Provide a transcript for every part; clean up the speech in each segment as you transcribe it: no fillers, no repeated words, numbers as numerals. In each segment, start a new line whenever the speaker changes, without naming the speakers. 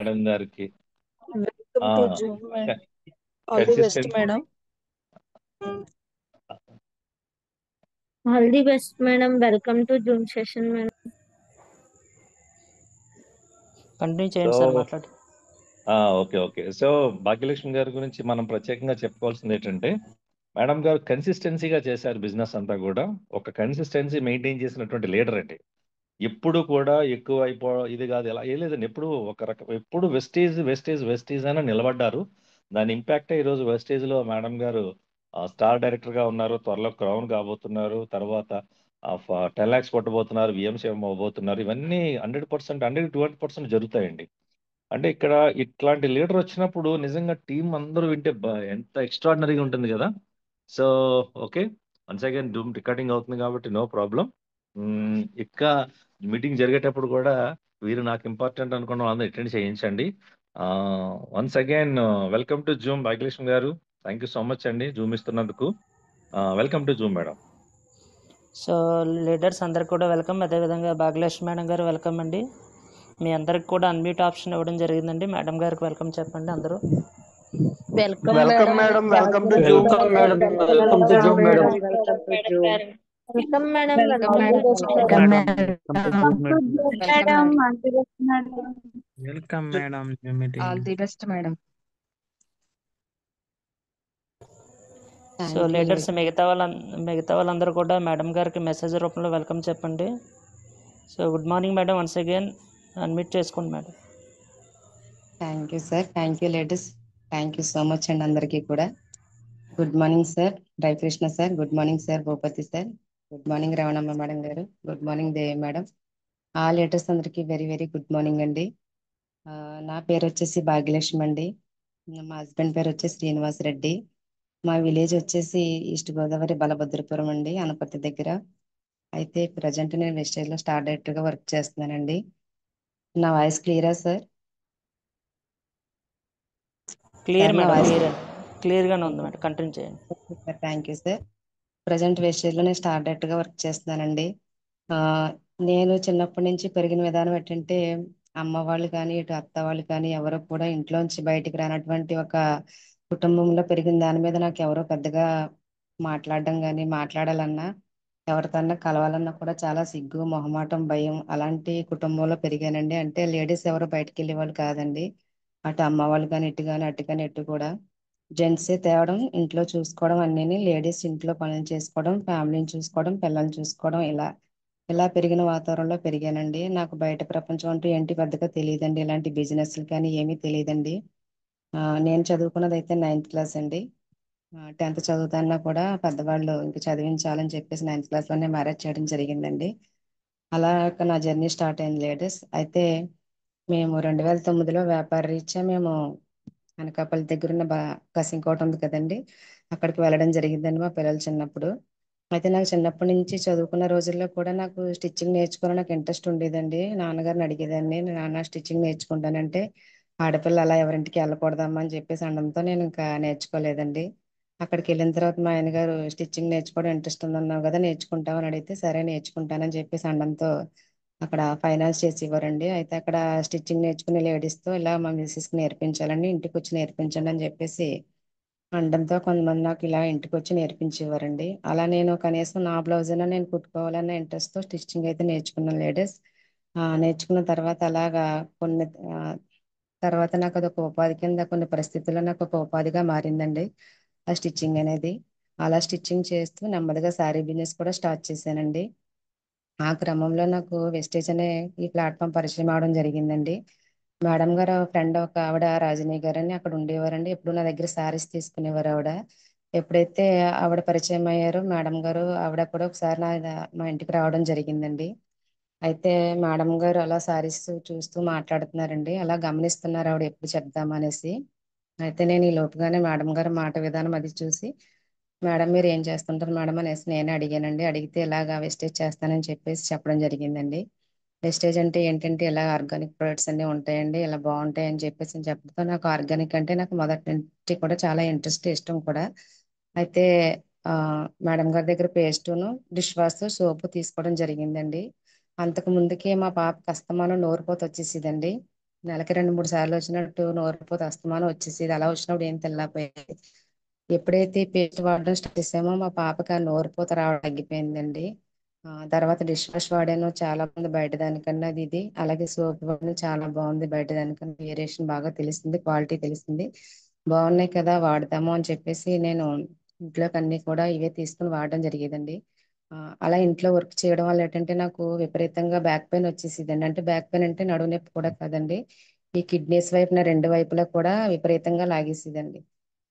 Madam గారికి
welcome to Zoom madam. All the best
consistent
madam.
All the best madam. Welcome to Zoom session madam.
Continue
so
చేయండి sir మాట్లాడి.
Okay okay. So Bhagyalakshmi గారి గురించి మనం ప్రత్యేకంగా చెప్పుకోవాల్సింది ఏంటంటే మేడం గారు కన్సిస్టెన్సీగా చేశారు బిజినెస్ అంతా కూడా. ఒక కన్సిస్టెన్సీ మెయింటైన్ చేసినటువంటి లీడర్ అండి. ఎప్పుడు కూడా ఎక్కువ ఇది కాదు ఎలా ఏ లేదండి. ఎప్పుడు ఒక రకం ఎప్పుడు వెస్టేజ్ వెస్టేజ్ వెస్టేజ్ అని నిలబడ్డారు. దాని ఇంపాక్ట్ ఈ రోజు వెస్టేజ్ లో మేడం గారు స్టార్ డైరెక్టర్ గా ఉన్నారు. త్వరలో క్రౌన్ కాబోతున్నారు. తర్వాత 10 lakhs కొట్టబోతున్నారు. విఎంసీ అవ్వబోతున్నారు. ఇవన్నీ 100%, 120% జరుగుతాయండి. అంటే ఇక్కడ ఇట్లాంటి లీడర్ వచ్చినప్పుడు నిజంగా టీం అందరూ వింటే ఎంత ఎక్స్ట్రాడినరీగా ఉంటుంది కదా. So okay, once again Zoom recording అవుతుంది కాబట్టి నో ప్రాబ్లం. ఇంకా మీటింగ్ జరిగేటప్పుడు కూడా వీరు నాకు ఇంపార్టెంట్ అనుకున్న వాళ్ళందరూ అటెండ్ చేయించండి. Once again welcome to Zoom Bhagyalakshmi గారు. థ్యాంక్ యూ సో మచ్ అండి జూమ్ ఇస్తున్నందుకు. Welcome to Zoom madam.
So leaders అందరికి కూడా వెల్కమ్. అదేవిధంగా భాగ్యలక్ష్మి మేడం గారు వెల్కమ్ అండి. మీ అందరికి కూడా అన్మ్యూట్ ఆప్షన్ ఇవ్వడం జరిగిందండి. మేడం గారికి వెల్కమ్ చెప్పండి అందరూ.
Welcome
welcome
madam.
Madam, welcome to Zoom.
Welcome madam, welcome to Zoom madam.
Welcome madam. Welcome madam.
Welcome
all the
madam.
Best
welcome
madam.
Madam, welcome to Zoom madam.
Welcome madam.
Welcome madam, Zoom meeting.
All the best madam.
So leaders మిగతా వాళ్ళందరూ కూడా madam గారికి message రూపంలో welcome చెప్పండి. So good morning madam. Once again unmute చేసుకోండి madam.
Thank you sir. Thank you ladies. Thank you so much అండి అందరికీ కూడా. Good morning sir Ravikrishna sir. Good morning sir Bhupathi sir. Good morning Ravanamma madam గారు. Good morning దేవి madam. ఆ leaders అందరికీ very very good morning అండి. నా పేరు వచ్చేసి భాగ్యలక్ష్మి అండి. మా హస్బెండ్ పేరు వచ్చేసి శ్రీనివాస్ రెడ్డి. మా విలేజ్ వచ్చేసి ఈస్ట్ గోదావరి బలభద్రపురం అండి, అనపర్తి దగ్గర. అయితే ప్రజెంట్ నేను వెస్టేజ్ లో స్టార్ డైరెక్టర్ గా వర్క్ చేస్తున్నానండి. నా వాయిస్ క్లియరా సార్?
క్లియర్
సార్ నా
మేడం,
వాయిస్
క్లియర్గానే ఉంది మేడం. కంటిన్యూ చేయండి.
Thank you sir. ప్రజెంట్ వెస్టేజ్ లో నేను స్టార్ డైరెక్టర్ గా వర్క్ చేస్తున్నానండి. ఆ నేను చిన్నప్పటి నుంచి పెరిగిన విధానం ఏంటంటే అమ్మ వాళ్ళు కానీ ఇటు అత్త వాళ్ళు కానీ ఎవరు కూడా ఇంట్లోంచి బయటికి రానటువంటి ఒక కుటుంబంలో పెరిగిన దాని మీద నాకు ఎవరో పెద్దగా మాట్లాడడం కానీ మాట్లాడాలన్నా ఎవరితోన్నా కలవాలన్నా కూడా చాలా సిగ్గు మొహమాటం భయం అలాంటి కుటుంబంలో పెరిగానండి. అంటే లేడీస్ ఎవరు బయటకు వెళ్ళే వాళ్ళు కాదండి. అటు అమ్మ వాళ్ళు కానీ ఇటు కానీ అటు కానీ ఇటు కూడా జెంట్సే తేవడం ఇంట్లో చూసుకోవడం అన్నీ లేడీస్ ఇంట్లో పనులు చేసుకోవడం ఫ్యామిలీని చూసుకోవడం పిల్లల్ని చూసుకోవడం ఇలా ఇలా పెరిగిన వాతావరణంలో పెరిగానండి. నాకు బయట ప్రపంచం అంటూ ఏంటి పెద్దగా తెలియదండి. ఇలాంటి బిజినెస్లు కానీ ఏమీ తెలియదండి. నేను చదువుకున్నది అయితే 9th క్లాస్ అండి. 10th చదువుతాన్నా కూడా పెద్దవాళ్ళు ఇంక చదివించాలని చెప్పేసి 9th క్లాస్లోనే మ్యారేజ్ చేయడం జరిగిందండి. అలా నా జర్నీ స్టార్ట్ అయింది లేడీస్. అయితే మేము 2009లో వ్యాపార రీత్యా మేము అనకాపల్లి దగ్గర ఉన్న కసింకోట ఉంది కదండి, అక్కడికి వెళ్ళడం జరిగిందండి మా పిల్లలు చిన్నప్పుడు. అయితే నాకు చిన్నప్పటి నుంచి చదువుకున్న రోజుల్లో కూడా నాకు స్టిచ్చింగ్ నేర్చుకోవాలని నాకు ఇంట్రెస్ట్ ఉండేదండి. నాన్నగారిని అడిగేదాన్ని, నాన్న స్టిచ్చింగ్ నేర్చుకుంటానంటే ఆడపిల్ల అలా ఎవరింటికి వెళ్ళకూడదమ్మా అని చెప్పేసి అనడంతో నేను ఇంకా నేర్చుకోలేదండి. అక్కడికి వెళ్ళిన తర్వాత మా ఆయన గారు స్టిచ్చింగ్ నేర్చుకోవడం ఇంట్రెస్ట్ ఉందన్నావు కదా నేర్చుకుంటావని అడిగితే సరే నేర్చుకుంటానని చెప్పేసి అనడంతో అక్కడ ఫైనాన్స్ చేసి ఇవ్వరండి. అయితే అక్కడ స్టిచ్చింగ్ నేర్చుకునే లేడీస్తో ఇలా మా మిస్సెస్కి నేర్పించాలండి, ఇంటికి వచ్చి నేర్పించండి అని చెప్పేసి అనడంతో కొంతమంది నాకు ఇలా ఇంటికి వచ్చి నేర్పించేవారండి. అలా నేను కనీసం నా బ్లౌజ్ అయినా నేను కుట్టుకోవాలన్న ఇంట్రెస్ట్తో స్టిచ్చింగ్ అయితే నేర్చుకున్నాను లేడీస్. నేర్చుకున్న తర్వాత అలాగా కొన్ని తర్వాత నాకు అదొక ఉపాధి కింద కొన్ని పరిస్థితుల్లో నాకు ఒక ఉపాధిగా మారిందండి ఆ స్టిచ్చింగ్ అనేది. అలా స్టిచ్చింగ్ చేస్తూ నెమ్మదిగా శారీ బిజినెస్ కూడా స్టార్ట్ చేశానండి. ఆ క్రమంలో నాకు వెస్టేజ్ అనే ఈ ప్లాట్ఫామ్ పరిచయం అవడం జరిగిందండి. మేడం గారు ఫ్రెండ్ ఒక ఆవిడ రాజనీ గారు అని అక్కడ ఉండేవారండి. ఎప్పుడు నా దగ్గర శారీస్ తీసుకునేవారు ఆవిడ. ఎప్పుడైతే ఆవిడ పరిచయం అయ్యారో మేడం గారు ఆవిడ కూడా ఒకసారి మా ఇంటికి రావడం జరిగిందండి. అయితే మేడం గారు అలా శారీస్ చూస్తూ మాట్లాడుతున్నారండి. అలా గమనిస్తున్నారు ఆవిడ ఎప్పుడు చెప్దామనేసి. అయితే నేను ఈ లోపుగానే మేడం గారు మాట విధానం అది చూసి మేడం మీరు ఏం చేస్తుంటారు మేడం అనేసి నేనే అడిగానండి. అడిగితే ఇలాగా వెస్టేజ్ చేస్తానని చెప్పేసి చెప్పడం జరిగిందండి. వెస్టేజ్ అంటే ఏంటంటే ఇలా ఆర్గానిక్ ప్రొడక్ట్స్ అన్ని ఉంటాయండి, ఇలా బాగుంటాయి అని చెప్పేసి చెప్పడంతో నాకు ఆర్గానిక్ అంటే నాకు మొదటి నుంచి కూడా చాలా ఇంట్రెస్ట్ ఇష్టం కూడా. అయితే ఆ మేడం గారి దగ్గర పేస్టును డిష్ వాష్ సోపు తీసుకోవడం జరిగిందండి. అంతకు ముందుకే మా పాప అస్తమానం నోరుపోత వచ్చేసేదండి. నెలకి 2 3 సార్లు వచ్చినట్టు నోరిపోతే అస్తమానం వచ్చేసేది. అలా వచ్చినప్పుడు ఏం తెల్లపోయేది. ఎప్పుడైతే ఈ పేస్ట్ వాడడం స్టార్ట్ చేసామో మా పాపకి ఆ నోరిపోత రావడం తగ్గిపోయిందండి. తర్వాత డిష్ వాష్ వాడాను, చాలా బాగుంది బయట దానికన్నా ఇది. అలాగే సోప్ వాడాను, చాలా బాగుంది బయట దానికన్నా. వేరియేషన్ బాగా తెలిసింది, క్వాలిటీ తెలిసింది. బాగున్నాయి కదా వాడదాము అని చెప్పేసి నేను ఇంట్లోకి అన్ని కూడా ఇవే తీసుకుని వాడడం జరిగేదండి. ఆ, అలా ఇంట్లో వర్క్ చేయడం వల్ల ఏంటంటే నాకు విపరీతంగా బ్యాక్ పెయిన్ వచ్చేసిందండి. అంటే బ్యాక్ పెయిన్ అంటే నడుము నొప్పి కూడా కాదండి, ఈ కిడ్నీస్ వైపున 2 వైపులా కూడా విపరీతంగా లాగేసేదండి.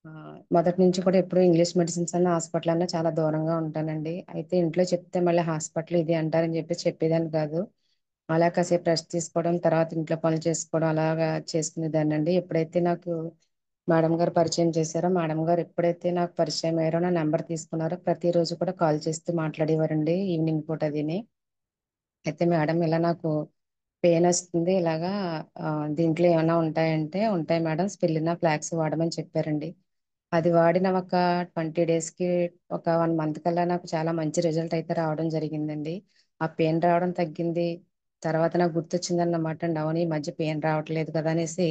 ఆ, మొదటి నుంచి కూడా ఎప్పుడు ఇంగ్లీష్ మెడిసిన్స్ అన్న హాస్పిటల్ అన్నా చాలా దూరంగా ఉంటానండి. అయితే ఇంట్లో చెప్తే మళ్ళీ హాస్పిటల్ ఇది అంటారని చెప్పేసి చెప్పేదాన్ని కాదు. అలా కాసేపు రెస్ట్ తీసుకోవడం, తర్వాత ఇంట్లో పనులు చేసుకోవడం అలాగా చేసుకునేదాన్ని అండి. ఎప్పుడైతే నాకు మేడం గారు పరిచయం చేశారో, మేడం గారు ఎప్పుడైతే నాకు పరిచయం అయ్యారో నా నెంబర్ తీసుకున్నారో ప్రతిరోజు కూడా కాల్ చేస్తూ మాట్లాడేవారండి ఈవినింగ్ పూట అదిని. అయితే మేడం ఇలా నాకు పెయిన్ వస్తుంది ఇలాగా, ఆ, దీంట్లో ఏమైనా ఉంటాయంటే ఉంటాయి మేడం, స్పిల్లినా ఫ్లాక్స్ వాడమని చెప్పారండి. అది వాడిన ఒక 20 డేస్కి, ఒక 1 మంత్ కల్లా నాకు చాలా మంచి రిజల్ట్ అయితే రావడం జరిగిందండి. ఆ పెయిన్ రావడం తగ్గింది. తర్వాత నాకు గుర్తొచ్చిందన్నమాట అండి, అవును ఈ మధ్య పెయిన్ రావట్లేదు కదా అనేసి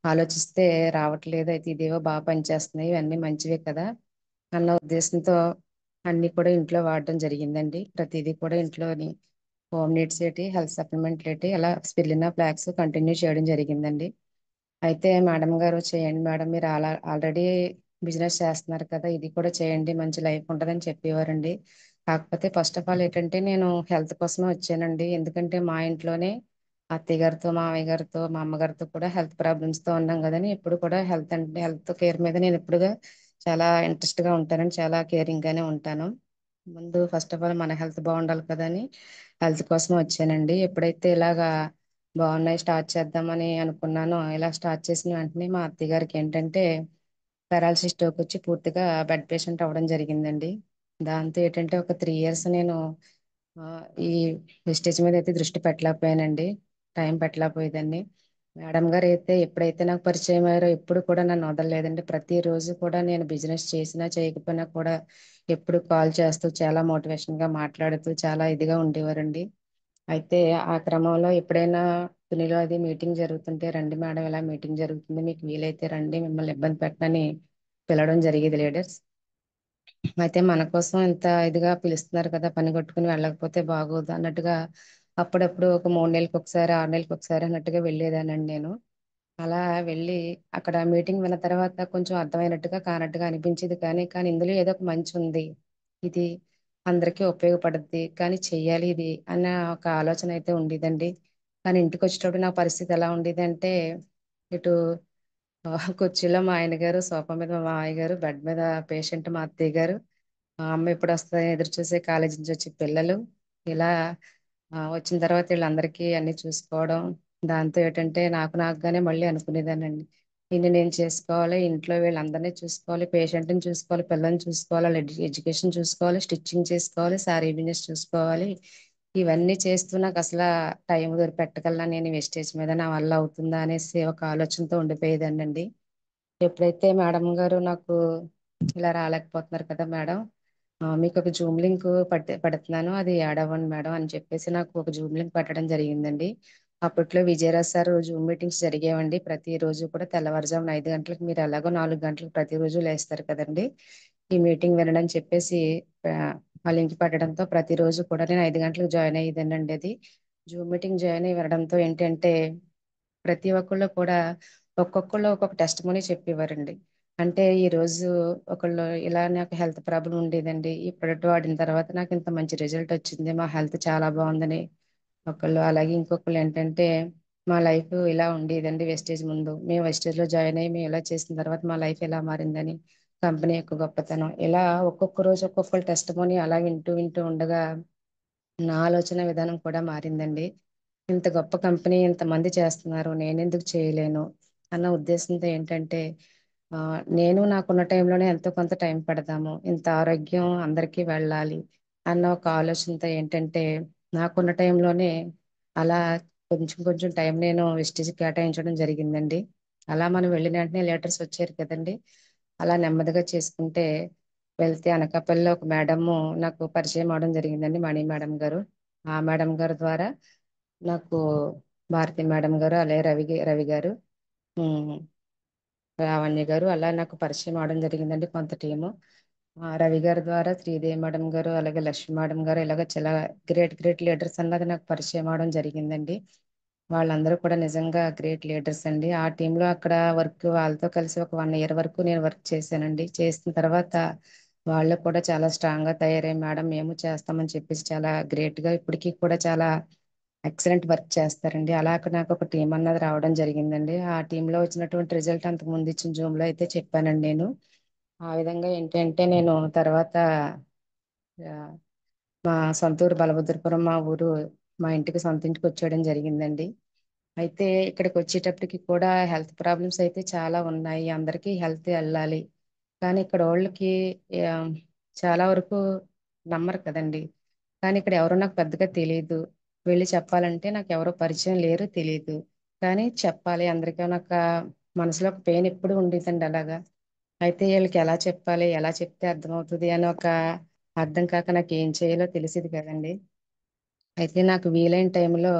ఆలోచిస్తే, రావట్లేదు అయితే ఇదేవో బాగా పనిచేస్తున్నాయి, ఇవన్నీ మంచివే కదా అన్న ఉద్దేశంతో అన్ని కూడా ఇంట్లో వాడడం జరిగిందండి. ప్రతిదీ కూడా ఇంట్లోని హోమ్ నీడ్స్ ఏంటి, హెల్త్ సప్లిమెంట్లు ఏంటి, అలా స్పిరులినా ఫ్లాక్స్ కంటిన్యూ చేయడం జరిగిందండి. అయితే మేడం గారు చేయండి మేడం, మీరు అలా ఆల్రెడీ బిజినెస్ చేస్తున్నారు కదా, ఇది కూడా చేయండి మంచి లైఫ్ ఉంటుందని చెప్పేవారండి. కాకపోతే ఫస్ట్ ఆఫ్ ఆల్ ఏంటంటే నేను హెల్త్ కోసమే వచ్చానండి. ఎందుకంటే మా ఇంట్లోనే అత్తయ్య గారితో, మామయ్య గారితో, మా అమ్మగారితో కూడా హెల్త్ ప్రాబ్లమ్స్ తో ఉన్నాం కదని ఎప్పుడు కూడా హెల్త్ అంటే హెల్త్ కేర్ మీద నేను ఎప్పుడుగా చాలా ఇంట్రెస్ట్ గా ఉంటానని, చాలా కేరింగ్ గానే ఉంటాను. ముందు ఫస్ట్ ఆఫ్ ఆల్ మన హెల్త్ బాగుండాలి కదా అని హెల్త్ కోసం వచ్చానండి. ఎప్పుడైతే ఇలాగా బాగున్నాయి స్టార్ట్ చేద్దామని అనుకున్నానో, ఇలా స్టార్ట్ చేసిన వెంటనే మా అత్తయ్య గారికి ఏంటంటే పారాలసిస్ స్ట్రోక్ వచ్చి పూర్తిగా బెడ్ పేషెంట్ అవ్వడం జరిగిందండి. దాంతో ఏంటంటే ఒక 3 ఇయర్స్ నేను ఆ, ఈ వెస్టేజ్ మీద అయితే దృష్టి పెట్టలేకపోయానండి, టైం పెట్టలేకపోయేదాన్ని. మేడం గారు అయితే ఎప్పుడైతే నాకు పరిచయం అయ్యారో ఎప్పుడు కూడా నన్ను వదలలేదండి. ప్రతిరోజు కూడా నేను బిజినెస్ చేసినా చేయకపోయినా కూడా ఎప్పుడు కాల్ చేస్తూ చాలా మోటివేషన్ గా మాట్లాడుతూ చాలా ఇదిగా ఉండేవారండి. అయితే ఆ క్రమంలో ఎప్పుడైనా తునిలో అది మీటింగ్ జరుగుతుంటే, రండి మేడం ఇలా మీటింగ్ జరుగుతుంది మీకు వీలైతే రండి, మిమ్మల్ని ఇబ్బంది పెట్టనని పిలవడం జరిగేది లీడర్స్. అయితే మన కోసం ఇంత ఇదిగా పిలుస్తున్నారు కదా, పని కొట్టుకుని వెళ్ళకపోతే బాగోదు అన్నట్టుగా అప్పుడప్పుడు ఒక 3 నెలలకు ఒకసారి, 6 నెలలకు ఒకసారి అన్నట్టుగా వెళ్ళేదానండి నేను. అలా వెళ్ళి అక్కడ మీటింగ్ విన్న తర్వాత కొంచెం అర్థమైనట్టుగా కానట్టుగా అనిపించేది, కానీ కానీ ఇందులో ఏదో ఒక మంచి ఉంది, ఇది అందరికీ ఉపయోగపడుద్ది, కానీ చెయ్యాలి ఇది అన్న ఒక ఆలోచన అయితే ఉండేదండి. కానీ ఇంటికి వచ్చేటప్పుడు నా పరిస్థితి ఎలా ఉండేది అంటే, ఇటు కుర్చీలో మా ఆయన గారు, సోఫా మీద మా మామయ్య గారు, బెడ్ మీద పేషెంట్ మా అత్తయ్య గారు, ఆ అమ్మ ఎప్పుడు వస్తాయో ఎదురు చూసే కాలేజీ నుంచి వచ్చే పిల్లలు, ఇలా వచ్చిన తర్వాత వీళ్ళందరికీ అన్ని చూసుకోవడం. దాంతో ఏంటంటే నాకుగానే మళ్ళీ అనుకునేదానండి, ఇన్ని నేను చేసుకోవాలి, ఇంట్లో వీళ్ళందరినీ చూసుకోవాలి, పేషెంట్ని చూసుకోవాలి, పిల్లల్ని చూసుకోవాలి, వాళ్ళ ఎడ్యుకేషన్ చూసుకోవాలి, స్టిచ్చింగ్ చేసుకోవాలి, సారీ బిజినెస్ చూసుకోవాలి. ఇవన్నీ చేస్తూ నాకు అసలు టైం పెట్టగలనా నేను వెస్టేజ్ మీద, నా వల్ల అవుతుందా అనేసి ఒక ఆలోచనతో ఉండిపోయేదానండి. ఎప్పుడైతే మేడం గారు నాకు ఇలా రాలేకపోతున్నారు కదా మేడం, మీకు ఒక జూమ్ లింక్ పెడుతున్నాను, అది యాడ్ అవ్వండి మేడం అని చెప్పేసి నాకు ఒక జూమ్ లింక్ పెట్టడం జరిగిందండి. అప్పట్లో విజయరాజ్ సార్ జూమ్ మీటింగ్స్ జరిగేవండి ప్రతిరోజు కూడా, తెల్లవారుజామున 5 గంటలకు, మీరు ఎలాగో 4 గంటలకు ప్రతిరోజు లేస్తారు కదండి ఈ మీటింగ్ వినడం చెప్పేసి ఆ, ఆ లింక్ పెట్టడంతో ప్రతిరోజు కూడా నేను 5 గంటలకు జాయిన్ అయ్యేదానండి. అది జూమ్ మీటింగ్ జాయిన్ అయ్యి వినడంతో ఏంటంటే ప్రతి ఒక్కళ్ళు కూడా ఒక్కొక్కళ్ళు ఒక్కొక్క టెస్ట్ మనీ చెప్పేవారండి. అంటే ఈ రోజు ఒకళ్ళు ఇలా నాకు హెల్త్ ప్రాబ్లం ఉండేదండి, ఈ ప్రొడక్ట్ వాడిన తర్వాత నాకు ఇంత మంచి రిజల్ట్ వచ్చింది, మా హెల్త్ చాలా బాగుందని ఒకళ్ళు. అలాగే ఇంకొకళ్ళు ఏంటంటే మా లైఫ్ ఇలా ఉండేదండి వెస్టేజ్ ముందు, మేము వెస్టేజ్ లో జాయిన్ అయ్యి మేము ఇలా చేసిన తర్వాత మా లైఫ్ ఎలా మారిందని, కంపెనీ యొక్క గొప్పతనం, ఇలా ఒక్కొక్క రోజు ఒక్కొక్కరు టెస్ట్ మనీ అలా వింటూ వింటూ ఉండగా నా ఆలోచన విధానం కూడా మారిందండి. ఇంత గొప్ప కంపెనీ ఇంతమంది చేస్తున్నారు, నేనెందుకు చేయలేను అన్న ఉద్దేశంతో ఏంటంటే ఆ, నేను నాకున్న టైంలోనే ఎంతో కొంత టైం పెడదాము, ఇంత ఆరోగ్యం అందరికీ వెళ్ళాలి అన్న ఒక ఆలోచనతో ఏంటంటే నాకున్న టైంలోనే అలా కొంచెం కొంచెం టైం నేను వెస్టేజ్ కేటాయించడం జరిగిందండి. అలా మనం వెళ్ళిన వెంటనే లీటర్స్ వచ్చారు కదండి, అలా నెమ్మదిగా చేసుకుంటే వెళ్తే అనకాపల్లిలో ఒక మేడము నాకు పరిచయం అవడం జరిగిందండి, మణి మేడం గారు. ఆ మేడం గారి ద్వారా నాకు భారతి మేడం గారు, అలాగే రవి గారు, ఉమ్, లావణ్య గారు అలా నాకు పరిచయం అవడం జరిగిందండి కొంత టీము. రవి గారి ద్వారా శ్రీదేవి మేడం గారు, అలాగే లక్ష్మి మేడం గారు, ఇలాగ చాలా గ్రేట్ గ్రేట్ లీడర్స్ అన్నది నాకు పరిచయం అవడం జరిగిందండి. వాళ్ళందరూ కూడా నిజంగా గ్రేట్ లీడర్స్ అండి. ఆ టీంలో అక్కడ వర్క్ వాళ్ళతో కలిసి ఒక 1 year వరకు నేను వర్క్ చేశానండి. చేసిన తర్వాత వాళ్ళు కూడా చాలా స్ట్రాంగ్ గా తయారై మేడం మేము చేస్తామని చెప్పేసి చాలా గ్రేట్ గా ఇప్పటికీ కూడా చాలా ఎక్సలెంట్ వర్క్ చేస్తారండి. అలా నాకు ఒక టీం అన్నది రావడం జరిగిందండి. ఆ టీంలో వచ్చినటువంటి రిజల్ట్ అంతకు ముందు ఇచ్చిన జూమ్ లో అయితే చెప్పానండి నేను. ఆ విధంగా ఏంటంటే నేను తర్వాత ఆ, మా సొంత ఊరు బలభద్రపురం, మా ఇంటికి సొంత ఇంటికి వచ్చేయడం జరిగిందండి. అయితే ఇక్కడికి వచ్చేటప్పటికి కూడా హెల్త్ ప్రాబ్లమ్స్ అయితే చాలా ఉన్నాయి. అందరికీ హెల్త్ వెళ్ళాలి, కానీ ఇక్కడ వాళ్ళకి ఆ, చాలా వరకు నమ్మరు కదండి. కానీ ఇక్కడ ఎవరో నాకు పెద్దగా తెలియదు. వెళ్ళి చెప్పాలంటే నాకు ఎవరో పరిచయం లేరు, తెలియదు. కానీ చెప్పాలి అందరికీ నాకు మనసులో ఒక పెయిన్ ఎప్పుడు ఉండేదండి అలాగా. అయితే వీళ్ళకి ఎలా చెప్పాలి, ఎలా చెప్తే అర్థమవుతుంది అని ఒక అర్థం కాక నాకు ఏం చేయాలో తెలిసేది కదండి. అయితే నాకు వీలైన టైంలో